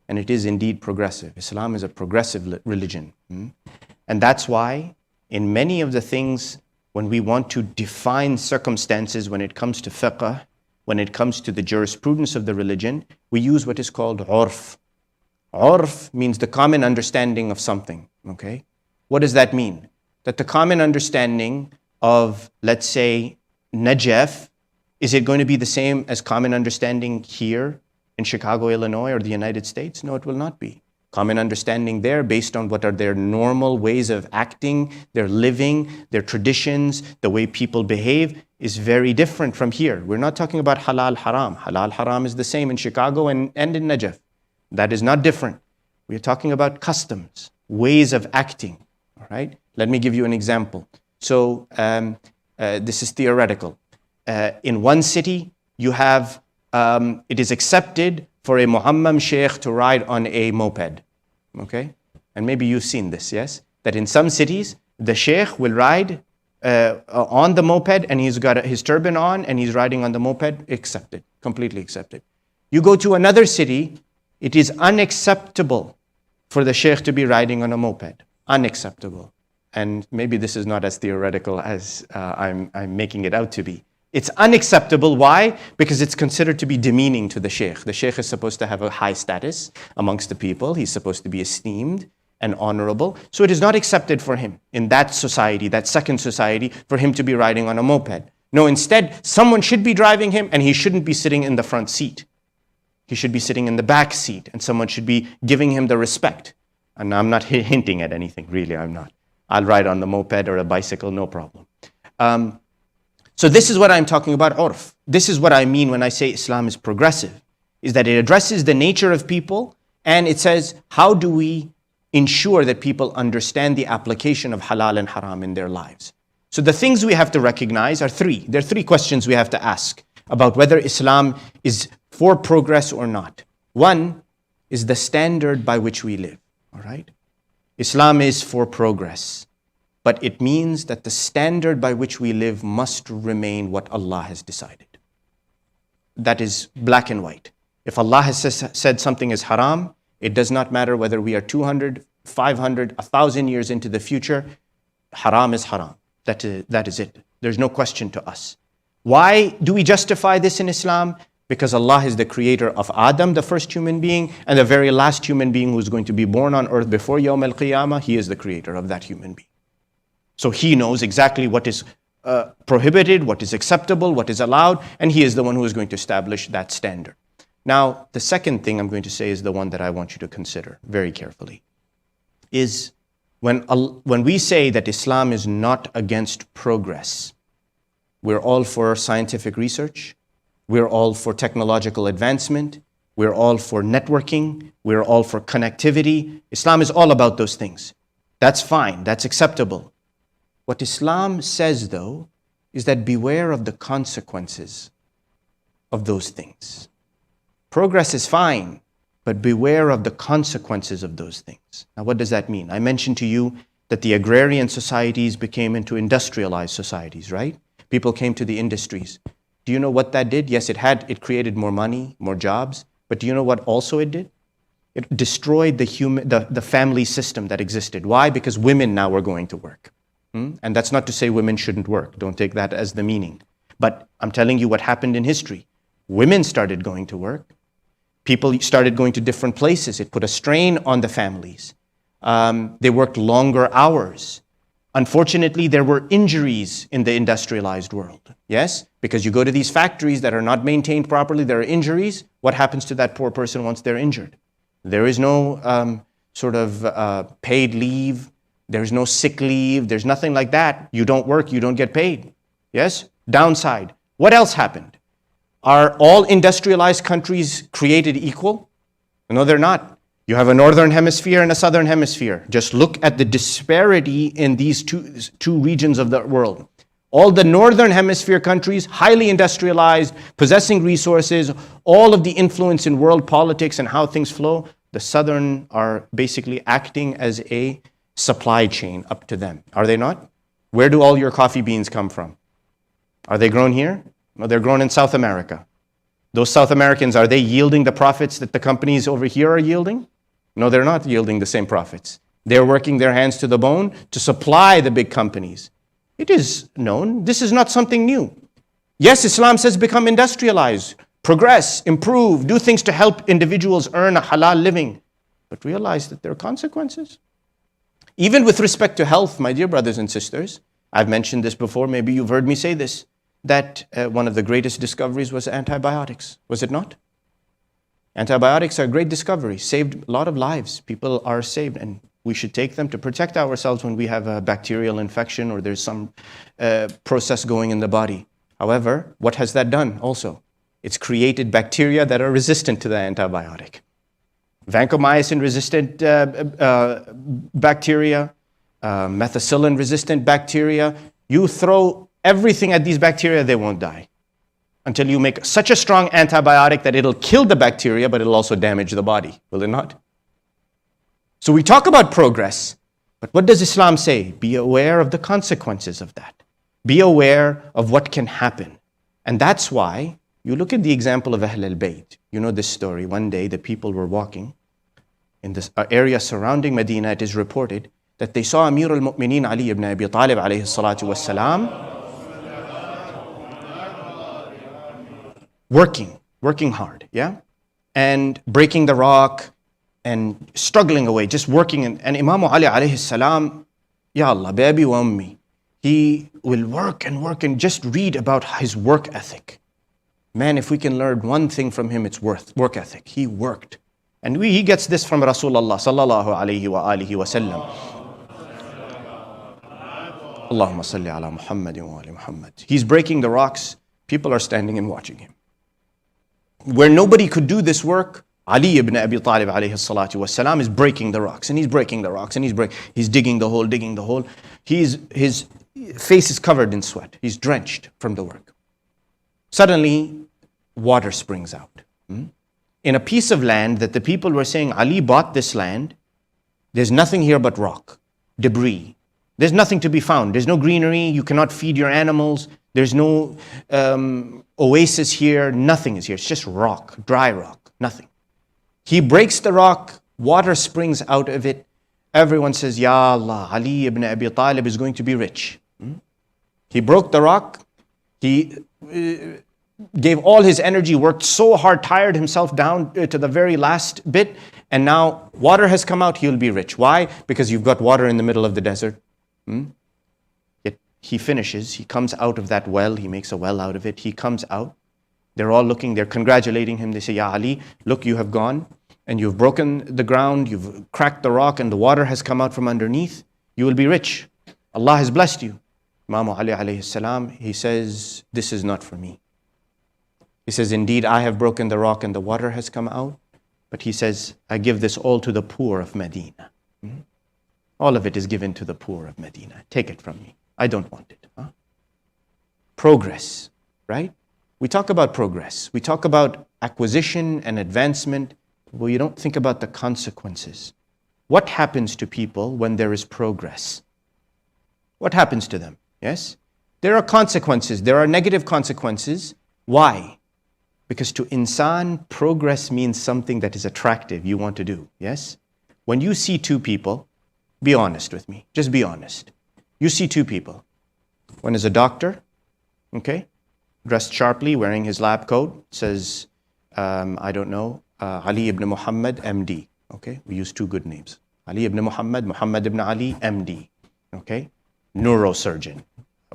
and it is indeed progressive. Islam is a progressive religion. And that's why in many of the things, when we want to define circumstances, when it comes to fiqh, when it comes to the jurisprudence of the religion, we use what is called urf. Urf means the common understanding of something, okay? What does that mean? That the common understanding of, let's say, Najaf, is it going to be the same as common understanding here in Chicago, Illinois, or the United States? No, it will not be. Common understanding there based on what are their normal ways of acting, their living, their traditions, the way people behave is very different from here. We're not talking about halal haram. Halal haram is the same in Chicago and in Najaf. That is not different. We're talking about customs, ways of acting, all right? Let me give you an example. So this is theoretical. In one city, you have, it is accepted for a Muhammad Sheikh to ride on a moped, okay? And maybe you've seen this, yes? That in some cities, the Sheikh will ride on the moped, and he's got his turban on, and he's riding on the moped, accepted, completely accepted. You go to another city, it is unacceptable for the Sheikh to be riding on a moped, unacceptable. And maybe this is not as theoretical as I'm making it out to be. It's unacceptable. Why? Because it's considered to be demeaning to the Sheikh. The Sheikh is supposed to have a high status amongst the people. He's supposed to be esteemed and honorable. So it is not accepted for him in that society, that second society, for him to be riding on a moped. No, instead, someone should be driving him, and he shouldn't be sitting in the front seat. He should be sitting in the back seat, and someone should be giving him the respect. And I'm not hinting at anything, really, I'm not. I'll ride on the moped or a bicycle, no problem. So this is what I'm talking about, urf. This is what I mean when I say Islam is progressive, is that it addresses the nature of people, and it says, how do we ensure that people understand the application of halal and haram in their lives? So the things we have to recognize are three. There are three questions we have to ask about whether Islam is for progress or not. One is the standard by which we live, all right? Islam is for progress, but it means that the standard by which we live must remain what Allah has decided. That is black and white. If Allah has said something is haram, it does not matter whether we are 200, 500, 1,000 years into the future, haram is haram. That is it. There's no question to us. Why do we justify this in Islam? Because Allah is the creator of Adam, the first human being, and the very last human being who's going to be born on earth before Yawm al-Qiyamah. He is the creator of that human being. So He knows exactly what is prohibited, what is acceptable, what is allowed, and He is the one who is going to establish that standard. Now, the second thing I'm going to say is the one that I want you to consider very carefully, is when we say that Islam is not against progress, we're all for scientific research, we're all for technological advancement, we're all for networking, we're all for connectivity. Islam is all about those things. That's fine, that's acceptable. What Islam says, though, is that beware of the consequences of those things. Progress is fine, but beware of the consequences of those things. Now, what does that mean? I mentioned to you that the agrarian societies became into industrialized societies, right? People came to the industries. Do you know what that did? Yes, it created more money, more jobs, but do you know what also it did? It destroyed the family system that existed. Why? Because women now were going to work. And that's not to say women shouldn't work. Don't take that as the meaning. But I'm telling you what happened in history. Women started going to work. People started going to different places. It put a strain on the families. They worked longer hours. Unfortunately, there were injuries in the industrialized world. Yes? Because you go to these factories that are not maintained properly, there are injuries. What happens to that poor person once they're injured? There is no paid leave. There's no sick leave. There's nothing like that. You don't work, you don't get paid. Yes? Downside. What else happened? Are all industrialized countries created equal? No, they're not. You have a northern hemisphere and a southern hemisphere. Just look at the disparity in these two regions of the world. All the northern hemisphere countries, highly industrialized, possessing resources, all of the influence in world politics and how things flow. The southern are basically acting as a supply chain up to them. Are they not? Where do all your coffee beans come from? Are they grown here? No, they're grown in South America. Those South Americans, are they yielding the profits that the companies over here are yielding? No, they're not yielding the same profits. They're working their hands to the bone to supply the big companies. It is known. This is not something new. Yes, Islam says become industrialized, progress, improve, do things to help individuals earn a halal living. But realize that there are consequences. Even with respect to health, my dear brothers and sisters, I've mentioned this before, maybe you've heard me say this, that one of the greatest discoveries was antibiotics. Was it not? Antibiotics are a great discovery, saved a lot of lives. People are saved, and we should take them to protect ourselves when we have a bacterial infection or there's some process going in the body. However, what has that done also? It's created bacteria that are resistant to the antibiotic. Vancomycin-resistant bacteria, methicillin-resistant bacteria. You throw everything at these bacteria, they won't die. Until you make such a strong antibiotic that it'll kill the bacteria, but it'll also damage the body. Will it not? So we talk about progress, but what does Islam say? Be aware of the consequences of that. Be aware of what can happen. And that's why you look at the example of Ahl al-Bayt. You know this story. One day the people were walking in this area surrounding Medina. It is reported that they saw Amir al-Mu'mineen Ali ibn Abi Talib alayhi salatu wassalam working hard, yeah? And breaking the rock and struggling away, just working. And Imam Ali alayhi salam, Ya Allah, baby wa ummi, he will work and just read about his work ethic. Man, if we can learn one thing from him, it's work ethic. He worked. And he gets this from Rasulullah sallallahu alayhi wa alihi wa sallam. Allahumma salli ala Muhammadin wa ali Muhammad. He's breaking the rocks. People are standing and watching him. Where nobody could do this work, Ali ibn Abi Talib alayhi salatu wasalam is breaking the rocks, and he's breaking the rocks, and he's digging the hole. His face is covered in sweat. He's drenched from the work. Suddenly, water springs out. In a piece of land that the people were saying, Ali bought this land, there's nothing here but rock, debris. There's nothing to be found. There's no greenery. You cannot feed your animals. There's no oasis here. Nothing is here. It's just rock, dry rock, nothing. He breaks the rock. Water springs out of it. Everyone says, Ya Allah, Ali ibn Abi Talib is going to be rich. He broke the rock. He gave all his energy, worked so hard, tired himself down to the very last bit, and now water has come out, he'll be rich. Why? Because you've got water in the middle of the desert. Yet he finishes, he comes out of that well, he makes a well out of it, he comes out. They're all looking, they're congratulating him. They say, Ya Ali, look, you have gone and you've broken the ground, you've cracked the rock and the water has come out from underneath. You will be rich. Allah has blessed you. Imam Ali alayhi salam, he says, this is not for me. He says, indeed, I have broken the rock and the water has come out. But he says, I give this all to the poor of Medina. All of it is given to the poor of Medina. Take it from me. I don't want it. Progress, right? We talk about progress. We talk about acquisition and advancement. Well, you don't think about the consequences. What happens to people when there is progress? What happens to them? Yes? There are consequences. There are negative consequences. Why? Because to insan, progress means something that is attractive, you want to do, yes? When you see two people, be honest with me, just be honest. You see two people. One is a doctor, okay, dressed sharply, wearing his lab coat, says, I don't know, Ali ibn Muhammad, MD, okay? We use two good names. Ali ibn Muhammad, Muhammad ibn Ali, MD, okay? Neurosurgeon.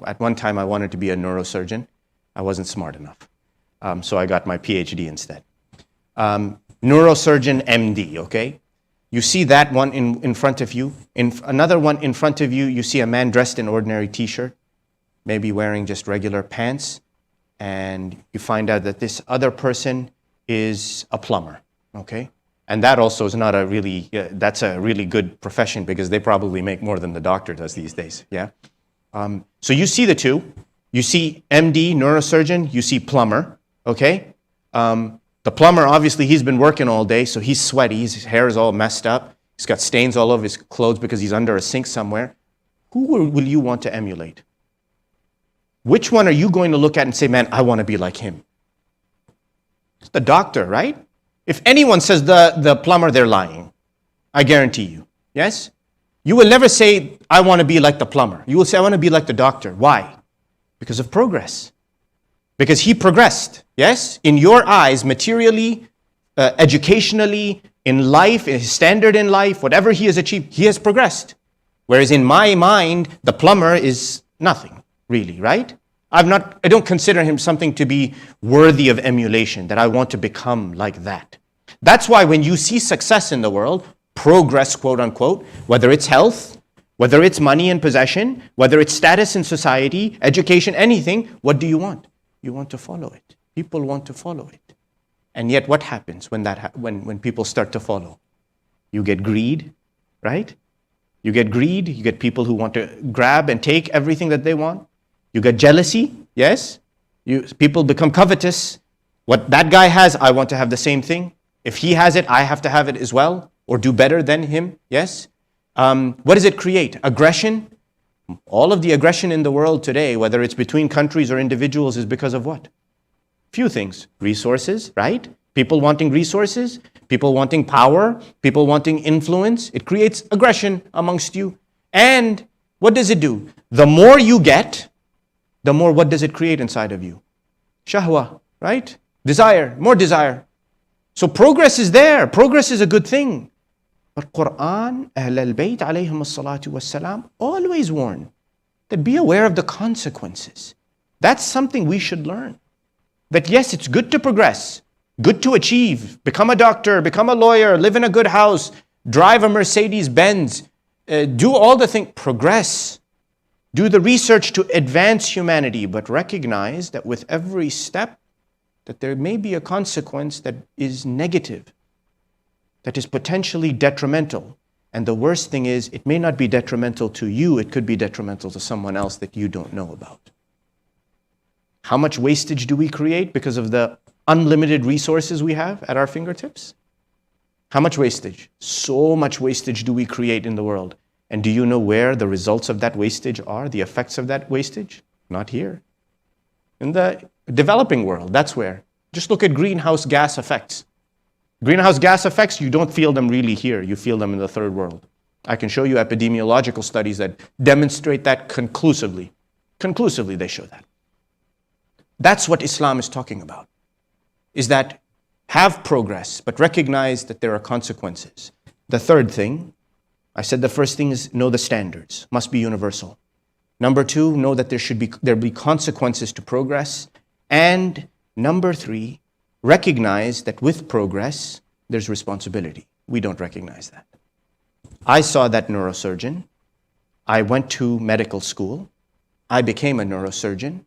At one time I wanted to be a neurosurgeon. I wasn't smart enough. So I got my PhD instead. Neurosurgeon MD, okay? You see that one in front of you. Another one in front of you, you see a man dressed in ordinary t-shirt, maybe wearing just regular pants, and you find out that this other person is a plumber, okay? And that also is not a really, that's a really good profession because they probably make more than the doctor does these days, yeah? So you see the two. You see MD, neurosurgeon, you see plumber. Okay? The plumber, obviously, he's been working all day, so he's sweaty. His hair is all messed up. He's got stains all over his clothes because he's under a sink somewhere. Who will you want to emulate? Which one are you going to look at and say, man, I want to be like him? It's the doctor, right? If anyone says the plumber, they're lying. I guarantee you. Yes? You will never say, I want to be like the plumber. You will say, I want to be like the doctor. Why? Because of progress. Because he progressed, yes? In your eyes, materially, educationally, in life, in his standard in life, whatever he has achieved, he has progressed. Whereas in my mind, the plumber is nothing, really, right? I don't consider him something to be worthy of emulation, that I want to become like that. That's why when you see success in the world, progress, quote unquote, whether it's health, whether it's money and possession, whether it's status in society, education, anything, what do you want? You want to follow it. People want to follow it. And yet what happens when people start to follow? You get greed, right? You get greed, you get people who want to grab and take everything that they want. You get jealousy, yes? People become covetous. What that guy has, I want to have the same thing. If he has it, I have to have it as well, or do better than him, yes? What does it create? Aggression. All of the aggression in the world today, whether it's between countries or individuals, is because of what? Few things. Resources, right? People wanting resources, people wanting power, people wanting influence. It creates aggression amongst you. And what does it do? The more you get, the more what does it create inside of you? Shahwa, right? Desire, more desire. So progress is there. Progress is a good thing. But Quran, Ahl al-Bayt alayhim as-salatu was-salam, always warn that be aware of the consequences. That's something we should learn. That yes, it's good to progress, good to achieve, become a doctor, become a lawyer, live in a good house, drive a Mercedes-Benz, do all the things, progress. Do the research to advance humanity, but recognize that with every step, that there may be a consequence that is negative, that is potentially detrimental. And the worst thing is, it may not be detrimental to you, it could be detrimental to someone else that you don't know about. How much wastage do we create because of the unlimited resources we have at our fingertips? How much wastage? So much wastage do we create in the world. And do you know where the results of that wastage are, the effects of that wastage? Not here. In the developing world, that's where. Just look at greenhouse gas effects. Greenhouse gas effects, you don't feel them really here. You feel them in the third world. I can show you epidemiological studies that demonstrate that conclusively. Conclusively, they show that. That's what Islam is talking about, is that have progress, but recognize that there are consequences. The third thing, I said the first thing is know the standards, must be universal. Number two, know that there be consequences to progress. And number three, recognize that with progress, there's responsibility. We don't recognize that. I saw that neurosurgeon. I went to medical school. I became a neurosurgeon.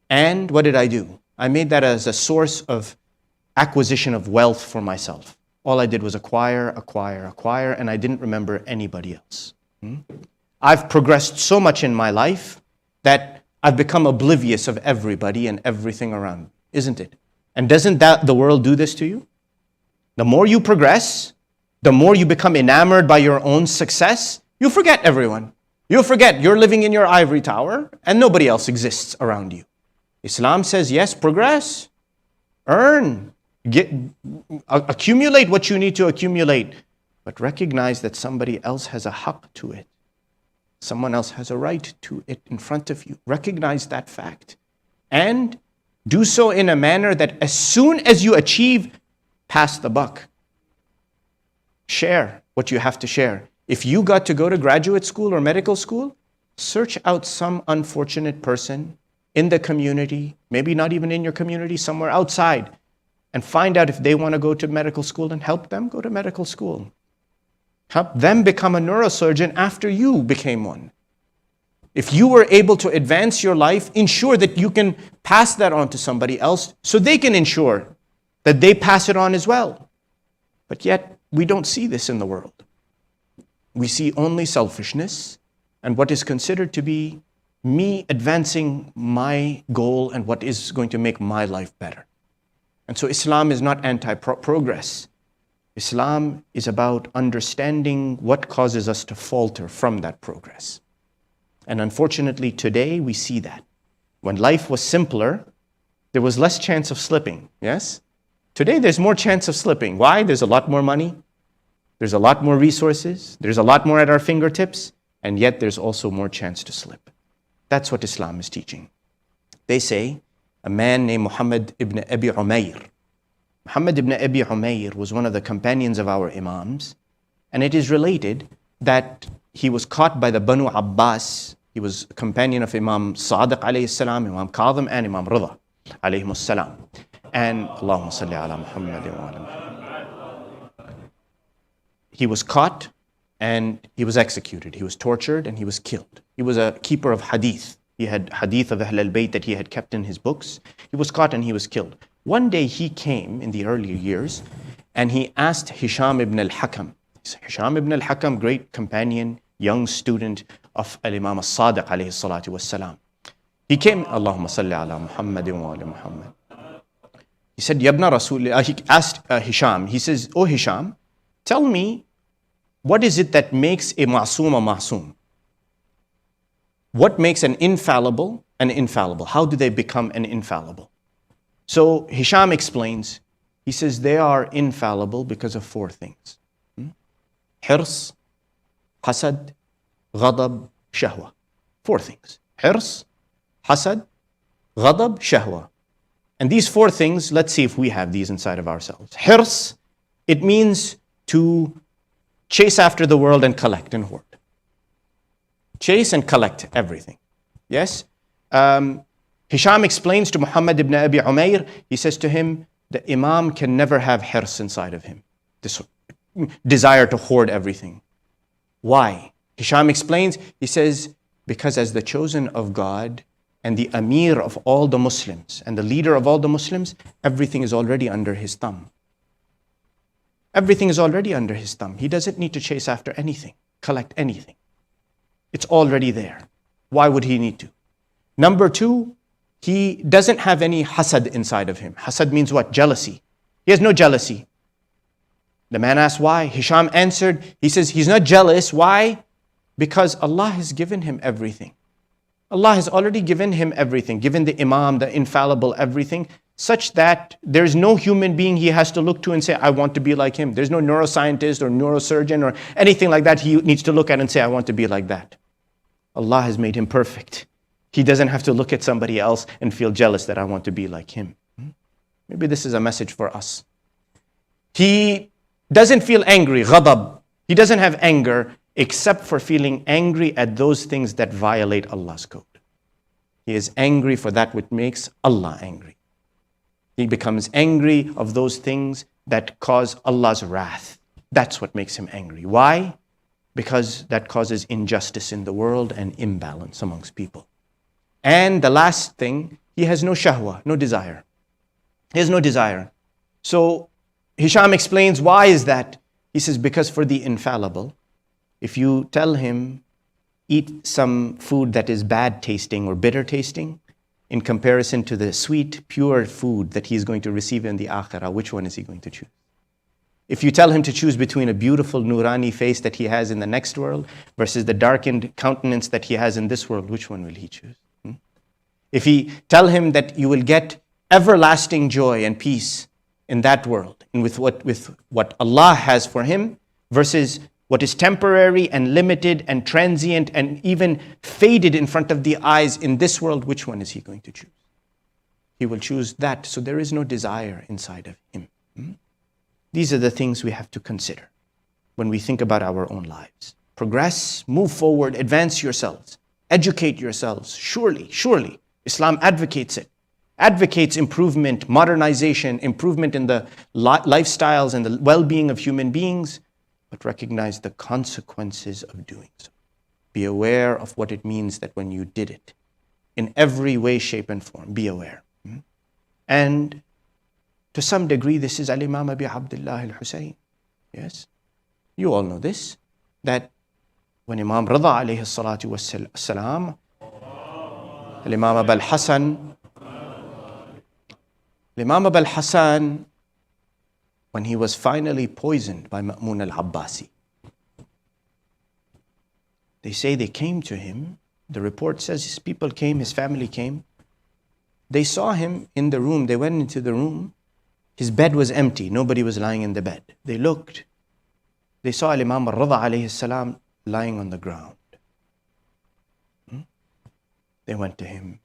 And what did I do? I made that as a source of acquisition of wealth for myself. All I did was acquire, and I didn't remember anybody else. I've progressed so much in my life that I've become oblivious of everybody and everything around me, isn't it? And doesn't the world do this to you? The more you progress, the more you become enamored by your own success, you forget everyone. You forget you're living in your ivory tower and nobody else exists around you. Islam says, yes, progress, earn, accumulate what you need to accumulate, but recognize that somebody else has a haqq to it. Someone else has a right to it in front of you. Recognize that fact. And do so in a manner that as soon as you achieve, pass the buck. Share what you have to share. If you got to go to graduate school or medical school, search out some unfortunate person in the community, maybe not even in your community, somewhere outside, and find out if they want to go to medical school and help them go to medical school. Help them become a neurosurgeon after you became one. If you were able to advance your life, ensure that you can pass that on to somebody else so they can ensure that they pass it on as well. But yet, we don't see this in the world. We see only selfishness and what is considered to be me advancing my goal and what is going to make my life better. And so Islam is not anti-progress. Islam is about understanding what causes us to falter from that progress. And unfortunately, today we see that. When life was simpler, there was less chance of slipping, yes? Today there's more chance of slipping. Why? There's a lot more money. There's a lot more resources. There's a lot more at our fingertips. And yet there's also more chance to slip. That's what Islam is teaching. They say a man named Muhammad ibn Abi Umayr. Muhammad ibn Abi Umayr was one of the companions of our Imams. And it is related that he was caught by the Banu Abbas. He was a companion of Imam Sadiq alayhi salam, Imam Kadhim, and Imam Raza alayhi salam. And Allahumma salli ala Muhammad wa ala Muhammad. He was caught and he was executed. He was tortured and he was killed. He was a keeper of hadith. He had hadith of Ahl al-Bayt that he had kept in his books. He was caught and he was killed. One day he came in the earlier years and he asked Hisham ibn al-Hakam. Hisham ibn al-Hakam, great companion, young student of Al-Imam al-Sadiq alayhi salatu wassalam. He came, Allahumma salli ala Muhammadin wa ala Muhammad. He said, Yabna Rasulullah, he asked Hisham, he says, oh Hisham, tell me, what is it that makes a ma'soom a ma'soom? What makes an infallible an infallible? How do they become an infallible? So Hisham explains, he says they are infallible because of four things. Hirs, hasad, ghadab, shahwa. Four things. Hirs, hasad, ghadab, shahwa. And these four things, let's see if we have these inside of ourselves. Hirs, it means to chase after the world and collect and hoard. Chase and collect everything. Yes? Hisham explains to Muhammad ibn Abi Umayr, he says to him, the Imam can never have hirs inside of him. This desire to hoard everything. Why? Hisham explains, he says, because as the chosen of God and the Amir of all the Muslims and the leader of all the Muslims, everything is already under his thumb. Everything is already under his thumb. He doesn't need to chase after anything, collect anything. It's already there. Why would he need to? Number two, he doesn't have any hasad inside of him. Hasad means what? Jealousy. He has no jealousy. The man asked why. Hisham answered, he says he's not jealous. Why? Because Allah has given him everything. Allah has already given him everything, given the Imam, the infallible everything, such that there's no human being he has to look to and say, I want to be like him. There's no neuroscientist or neurosurgeon or anything like that he needs to look at and say, I want to be like that. Allah has made him perfect. He doesn't have to look at somebody else and feel jealous that I want to be like him. Maybe this is a message for us. He doesn't feel angry, ghadab. He doesn't have anger except for feeling angry at those things that violate Allah's code. He is angry for that which makes Allah angry. He becomes angry of those things that cause Allah's wrath. That's what makes him angry. Why? Because that causes injustice in the world and imbalance amongst people. And the last thing, he has no shahwa, no desire. He has no desire. So Hisham explains, why is that? He says, because for the infallible, if you tell him, eat some food that is bad tasting or bitter tasting, in comparison to the sweet, pure food that he is going to receive in the akhirah, which one is he going to choose? If you tell him to choose between a beautiful nurani face that he has in the next world versus the darkened countenance that he has in this world, which one will he choose? If he tell him that you will get everlasting joy and peace in that world, and with what Allah has for him, versus what is temporary and limited and transient and even faded in front of the eyes in this world, which one is he going to choose? He will choose that. So there is no desire inside of him. These are the things we have to consider when we think about our own lives. Progress, move forward, advance yourselves, educate yourselves. Surely, surely, Islam advocates it. Advocates improvement, modernization, improvement in the lifestyles and the well-being of human beings, but recognize the consequences of doing so. Be aware of what it means that when you did it, in every way, shape, and form, be aware. And to some degree, this is Al-Imam Abi Abdullah al-Husayn. Yes? You all know this, that when Imam Raza alayhi salatu wassalam, Al-Imam Abu al-Hasan, Imam Abu al-Hasan, when he was finally poisoned by Ma'mun al-Abbasi, they say they came to him. The report says his people came, his family came. They saw him in the room. They went into the room. His bed was empty. Nobody was lying in the bed. They looked. They saw Imam al-Raza alayhi salam lying on the ground. They went to him.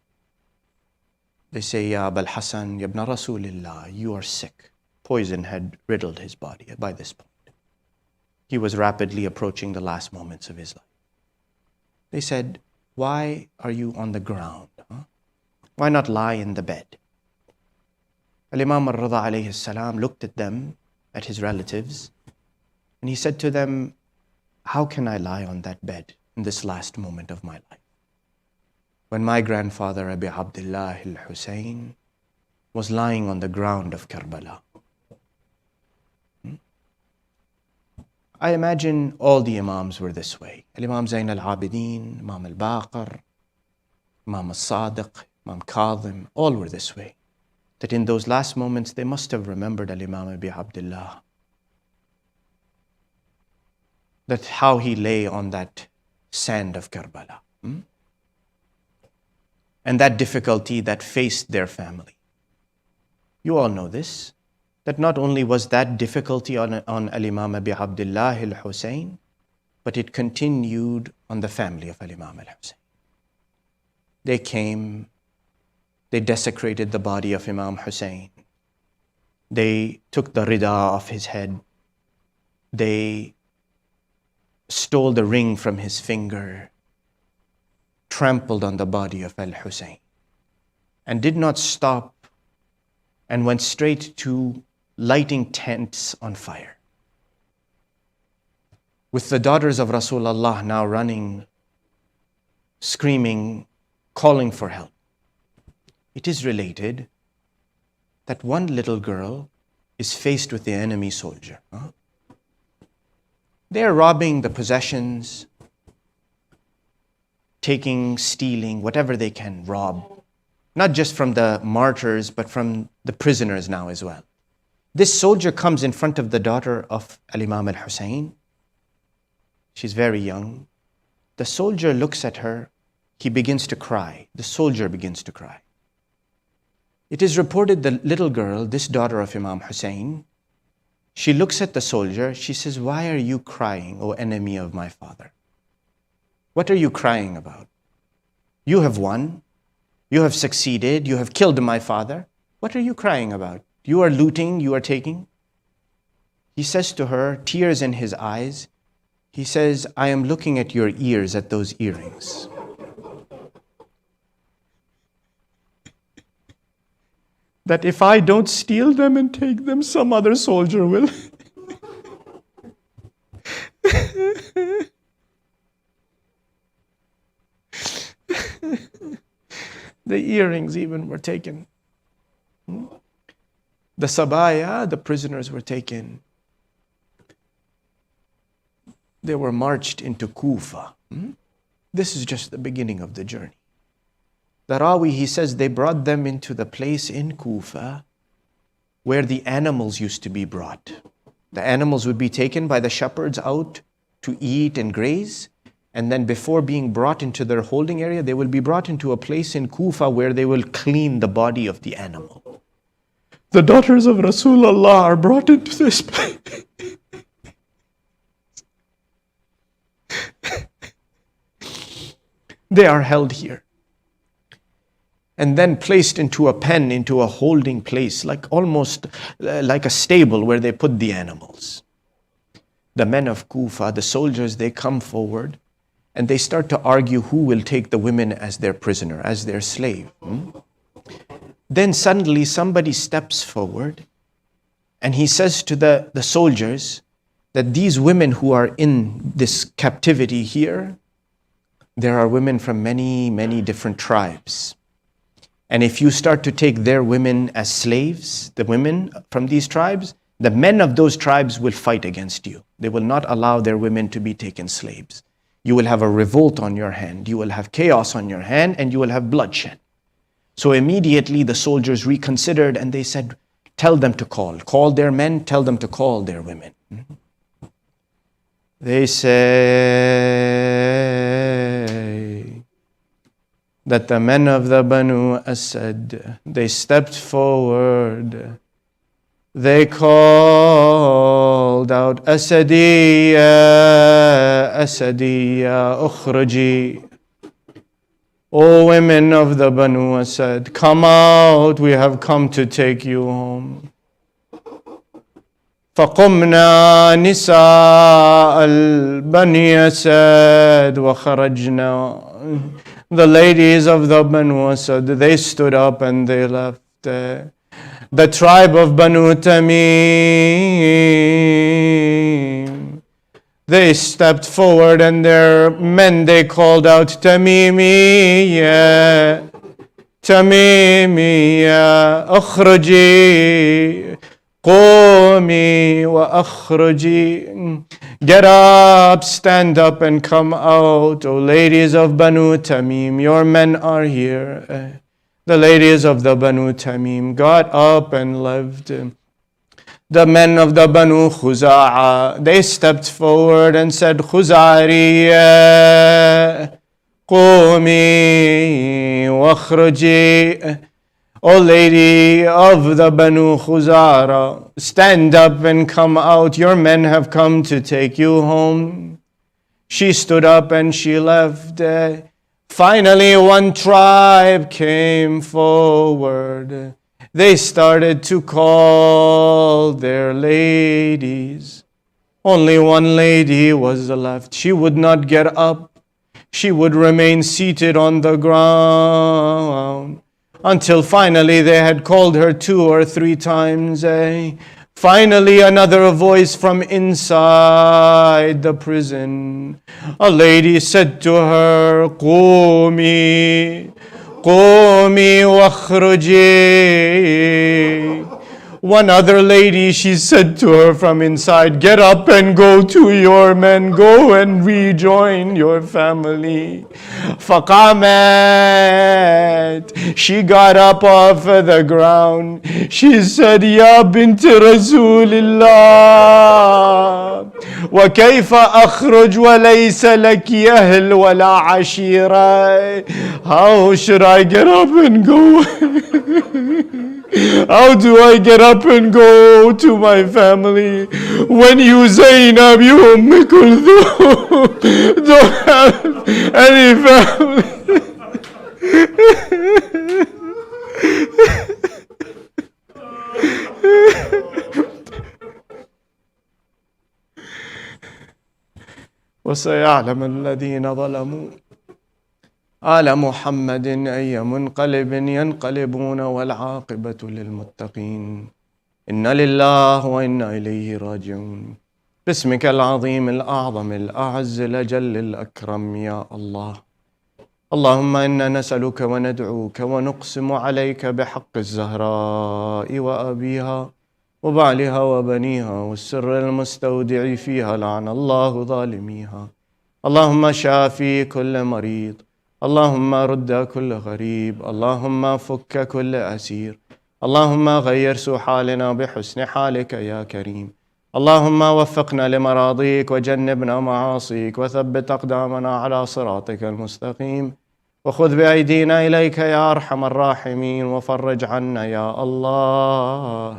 They say, Ya Abu al-Hasan, Ya ibn Rasulillah, you are sick. Poison had riddled his body by this point. He was rapidly approaching the last moments of his life. They said, why are you on the ground? Why not lie in the bed? Al-Imam al-Raza alayhi salam looked at them, at his relatives, and he said to them, how can I lie on that bed in this last moment of my life? When my grandfather, Abi Abdullah al-Husayn, was lying on the ground of Karbala. I imagine all the Imams were this way. Imam Zayn al-Abidin, Imam al-Baqir, Imam al-Sadiq, Imam Kadhim, all were this way. That in those last moments, they must have remembered Al-Imam Abi Abdullah. That how he lay on that sand of Karbala. And that difficulty that faced their family. You all know this, that not only was that difficulty on Al-Imam Abi Abdullah al-Husayn, but it continued on the family of Al-Imam al-Husayn. They came, they desecrated the body of Imam Hussein. They took the rida off his head. They stole the ring from his finger, trampled on the body of Al-Husayn, and did not stop and went straight to lighting tents on fire. With the daughters of Rasulullah now running, screaming, calling for help. It is related that one little girl is faced with the enemy soldier. They're robbing the possessions, taking, stealing, whatever they can rob. Not just from the martyrs, but from the prisoners now as well. This soldier comes in front of the daughter of Al-Imam al-Hussein. She's very young. The soldier looks at her. He begins to cry. The soldier begins to cry. It is reported the little girl, this daughter of Imam Hussein, she looks at the soldier. She says, "Why are you crying, O enemy of my father? What are you crying about? You have won. You have succeeded. You have killed my father. What are you crying about? You are looting. You are taking." He says to her, tears in his eyes, he says, "I am looking at your ears, at those earrings. That if I don't steal them and take them, some other soldier will." The earrings even were taken. The sabaya, the prisoners were taken. They were marched into Kufa. This is just the beginning of the journey. The Rawi, he says, they brought them into the place in Kufa where the animals used to be brought. The animals would be taken by the shepherds out to eat and graze, and then before being brought into their holding area, they will be brought into a place in Kufa where they will clean the body of the animal. The daughters of Rasulullah are brought into this place. They are held here and then placed into a pen, into a holding place, like almost like a stable where they put the animals. The men of Kufa, the soldiers, they come forward and they start to argue who will take the women as their prisoner, as their slave. Then suddenly somebody steps forward and he says to the soldiers that these women who are in this captivity here, there are women from many, many different tribes. And if you start to take their women as slaves, the women from these tribes, the men of those tribes will fight against you. They will not allow their women to be taken slaves. You will have a revolt on your hand. You will have chaos on your hand and you will have bloodshed. So immediately the soldiers reconsidered and they said, tell them to call their men, tell them to call their women. They say that the men of the Banu Asad, they stepped forward. They called out, Asadiya, Asadiya, ukhraji. O women of the Banu Asad, come out, we have come to take you home. فقمنا نساء البني أسد وخرجنا. The ladies of the Banu Asad, they stood up and they left. The tribe of Banu Tamim, they stepped forward and their men, they called out, Tamimiya, Tamimiya, ukhraji, qumi wa akhraji. Get up, stand up and come out, O ladies of Banu Tamim, your men are here. The ladies of the Banu Tamim got up and left. The men of the Banu Khuza'a, they stepped forward and said, Khuzariya, qumi wa akhraji. O lady of the Banu Khuzara, stand up and come out. Your men have come to take you home. She stood up and she left. Finally, one tribe came forward. They started to call their ladies. Only one lady was left. She would not get up. She would remain seated on the ground until finally they had called her 2 or 3 times. Finally, another voice from inside the prison. A lady said to her, Qumi, Qumi wakhruji. One other lady, she said to her from inside, get up and go to your men, go and rejoin your family. فقامت, she got up off the ground. She said, Ya bint Rasulillah, وكيف أخرج وليس لك أهل ولا عشيرة? How should I get up and go? How do I get up and go to my family when you, Zainab, you Umm Kulthum, don't have any family? وسيعلم الذين ظلموا آل محمد أي منقلب ينقلبون والعاقبة للمتقين. إنا لله وإنا إليه راجعون. باسمك العظيم الأعظم الأعز الأجل الأكرم يا الله. اللهم إنا نسألك وندعوك ونقسم عليك بحق الزهراء وأبيها وبعلها وبنيها والسر المستودع فيها لعن الله ظالميها. اللهم شافي كل مريض، اللهم رد كل غريب، اللهم فك كل أسير، اللهم غير سوء حالنا بحسن حالك يا كريم. اللهم وفقنا لمراضيك وجنبنا معاصيك وثبت أقدامنا على صراطك المستقيم وخذ بأيدينا إليك يا أرحم الراحمين وفرج عنا يا الله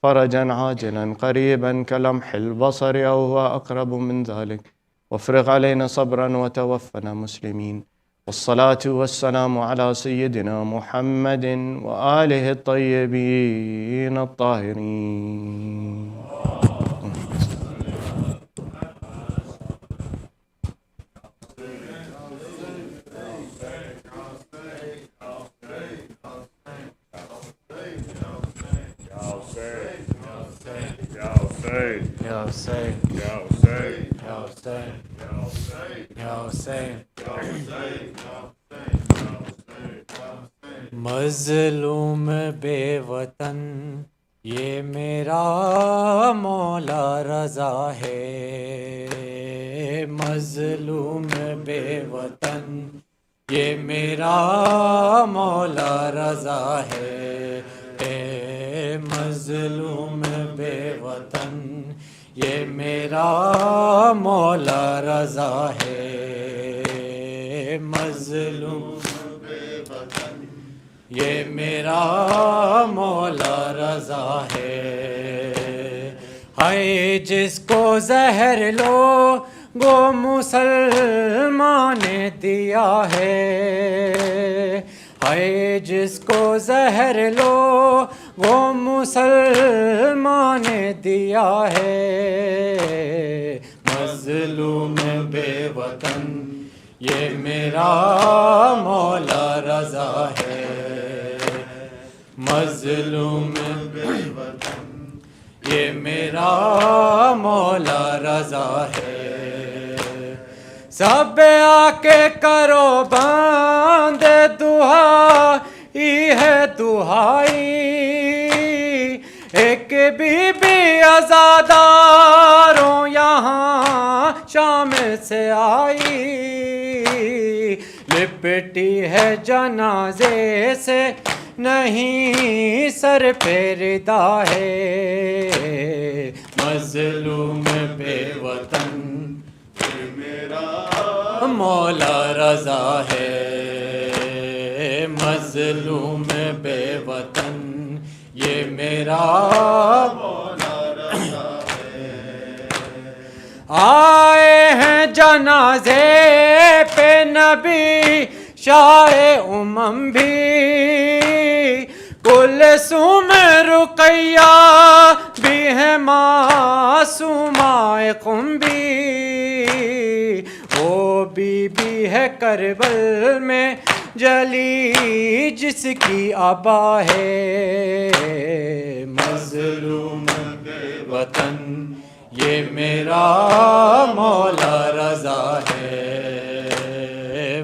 فرجا عاجلا قريبا كلمح البصر أو هو أقرب من ذلك وافرغ علينا صبرا وتوفنا مسلمين. والصلاة والسلام على سيدنا محمد وآله الطيبين الطاهرين. मज़लूम बेवतन ये मेरा मौला रज़ा है। मज़लूम बेवतन ये मेरा मौला रज़ा है। मज़लूम बेवतन ये मेरा मौला रज़ा है। मज़लूम ये मेरा मौला रज़ा है। हाय जिसको ज़हर लो गो मुसलमान ने दिया है। हाय जिसको ज़हर लो वो मुसलमान ने दिया है। मज़लूम बेवतन ये मेरा मौला रज़ा है। मज़लूम बेवतन ये मेरा मौला रज़ा है। सब आके करो बंद दुहाई है दुहाई। एक बीबी अज़ादारों यहाँ शाम से आई। लिपटी है जनाजे से नहीं सर पे रिदा है। मज़लूम बेवतन ये मेरा मौला रज़ा है। मज़लूम बेवतन ये मेरा मौला रज़ा है। आए हैं जनाजे पे नबी शाए उमम भी। कुलसूम रुक़ैया भी है मासूमाए कुम भी। वो बीबी है करबल में जली जिसकी आबा है। मज़लूम बेवतन ये मेरा मौला रज़ा है।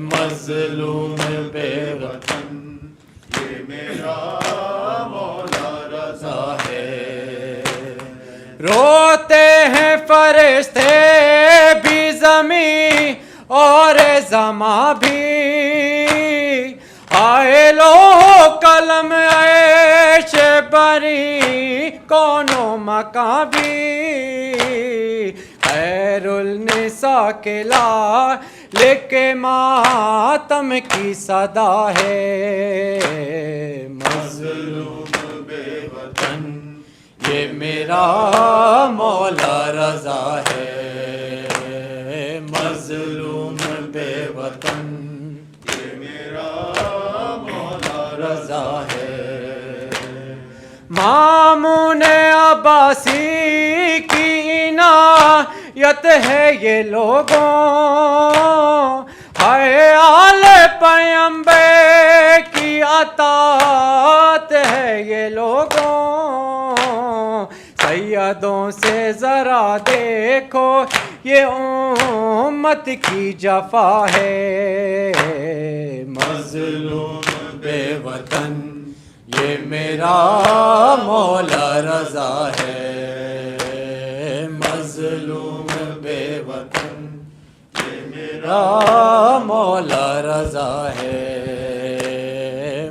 मज़लूम बेवतन ये मेरा मौला रज़ा है। फरिश्ते भी ज़मीं और ज़मा भी, आए लो कलम ऐश बरी कोनो मकां भी, खैरुल निसा के ला लेके मातम की सदा है, मज़लूम बेवतन ये मेरा मौला रज़ा है, मज़लूम बेवतन ये मेरा मौला रज़ा है। मामून अब्बासी की इनायत है ये लोगों, हाय आले पैगंबर की अतात है ये लोगों, सैयदों से ज़रा देखो ये उम्मत की जफा है, मज़लूम बेवतन ये मेरा मौला रज़ा है, मज़लूम बेवतन ये मेरा मौला रज़ा है,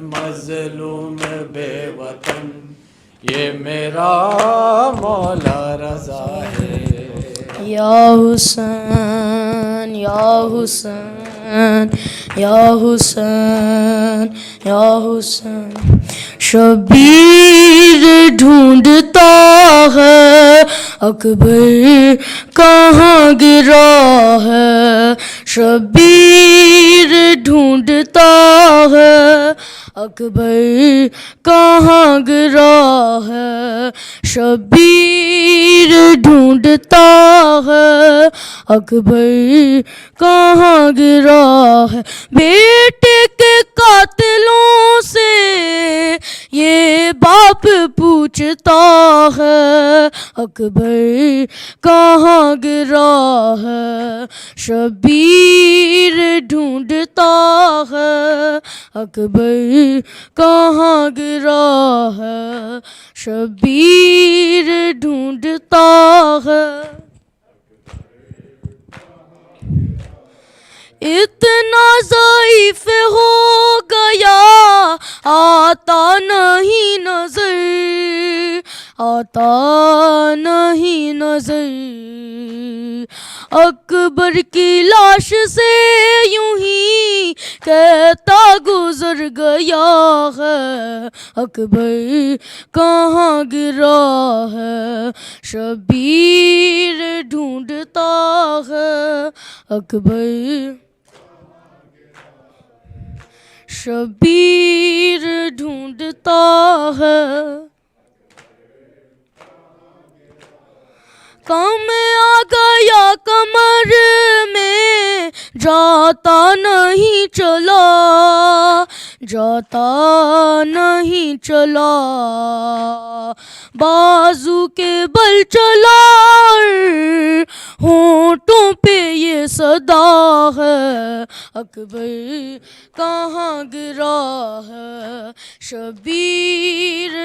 मज़लूम बेवतन ये मेरा मौला रज़ा है। या हुसैन या हुसैन या हुसैन या हुसैन, शबीर ढूंढता है अकबर कहाँ गिरा है, शबीर ढूंढता है अकबर कहाँ गिरा है, शबीर ढूंढता है अकबर कहाँ गिरा है, बेटे के कातिलों से ये बाप पूछता है अकबर कहाँ गिरा है, शबीर ढूंढता है अकबर कहाँ गिरा है, शबीर ढूंढता है। इतना ज़ईफ़ हो गया आता नहीं नज़र, आता नहीं नज़र, अकबर की लाश से यूं ही कहता गुजर गया है, अकबर कहाँ गिरा है, शबीर ढूंढता है अकबर, शबीर ढूंढता है। काम आ गया कमर में जाता नहीं चला, जाता नहीं चला, बाजू के बल चला होंठों पे ये सदा है, अकबर कहाँ गिरा है, शबीर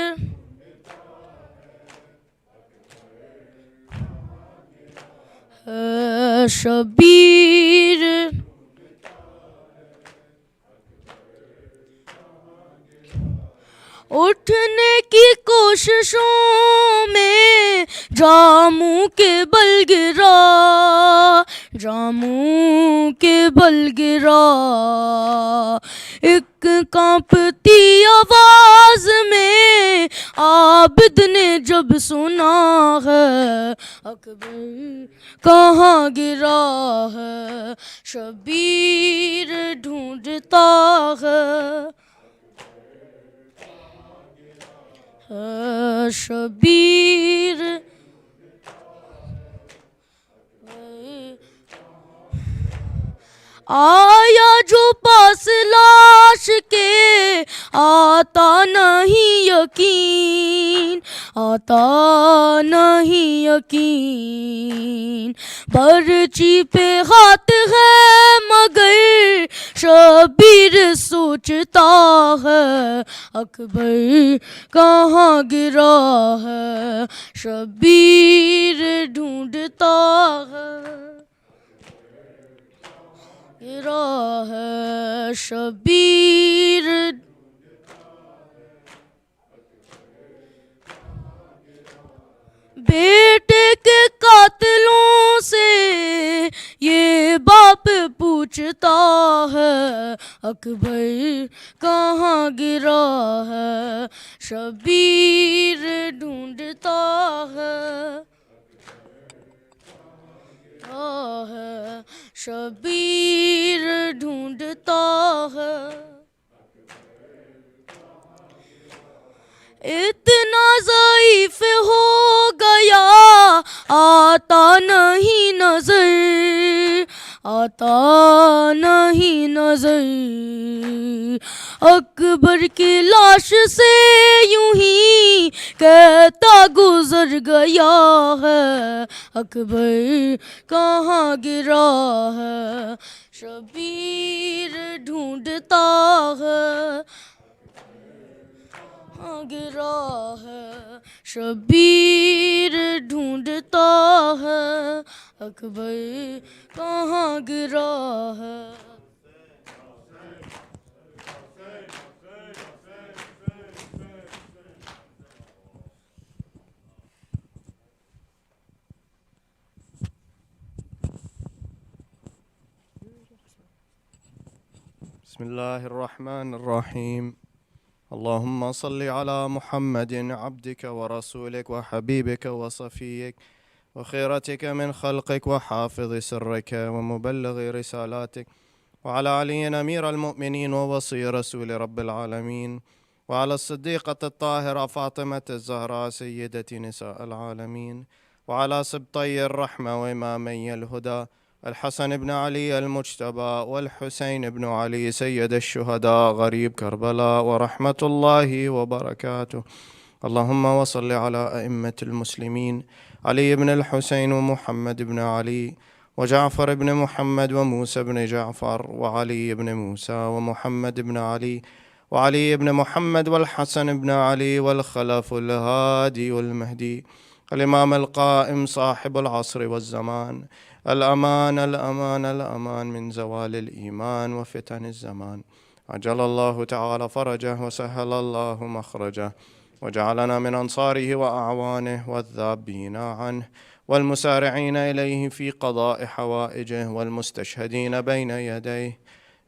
शबीर उठने की कोशिशों में जामू के बल गिरा, जामू के बल गिरा, एक कांपती आवाज में आबिद ने जब सुना है, अकबर कहाँ गिरा है, शबीर ढूंढता है, शबीर आया जो पास लाश के आता नहीं यकीन, आता नहीं यकीन, पर्ची पे हाथ है मगर शबीर सोचता है, अकबर कहाँ गिरा है, शबीर ढूंढता है, गिरा है शबीर। बेटे के कातिलों से ये बाप पूछता है, अकबर कहाँ गिरा है, शबीर ढूंढता है, शबीर ढूंढता है। इतना ज़ईफ हो गया, आता नहीं नजर, आता नहीं नजर, अकबर की लाश से यूं ही कहता गुजर गया है, अकबर कहाँ गिरा है, शबीर ढूंढता है, गिरा है शबीर ढूंढता है, अकबर कहाँ गिरा है। बिस्मिल्लाहिर्रहमानिर्रहीम। اللهم صل على محمد عبدك ورسولك وحبيبك وصفيك وخيرتك من خلقك وحافظ سرك ومبلغ رسالاتك، وعلى علي أمير المؤمنين ووصي رسول رب العالمين، وعلى الصديقة الطاهرة فاطمة الزهراء سيدة نساء العالمين، وعلى سبطي الرحمة وإمامي الهدى الحسن بن علي المجتبى والحسين بن علي سيد الشهداء غريب كربلاء ورحمة الله وبركاته. اللهم وصل على أئمة المسلمين علي بن الحسين ومحمد بن علي وجعفر بن محمد وموسى بن جعفر وعلي بن موسى ومحمد بن علي وعلي بن محمد والحسن بن علي والخلف الهادي والمهدي الإمام القائم صاحب العصر والزمان، الأمان الأمان الأمان من زوال الإيمان وفتن الزمان. عجل الله تعالى فرجه وسهل الله مخرجه، وجعلنا من أنصاره وأعوانه والذابين عنه والمسارعين إليه في قضاء حوائجه والمستشهدين بين يديه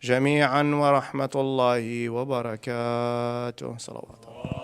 جميعا، ورحمة الله وبركاته. صلوات الله.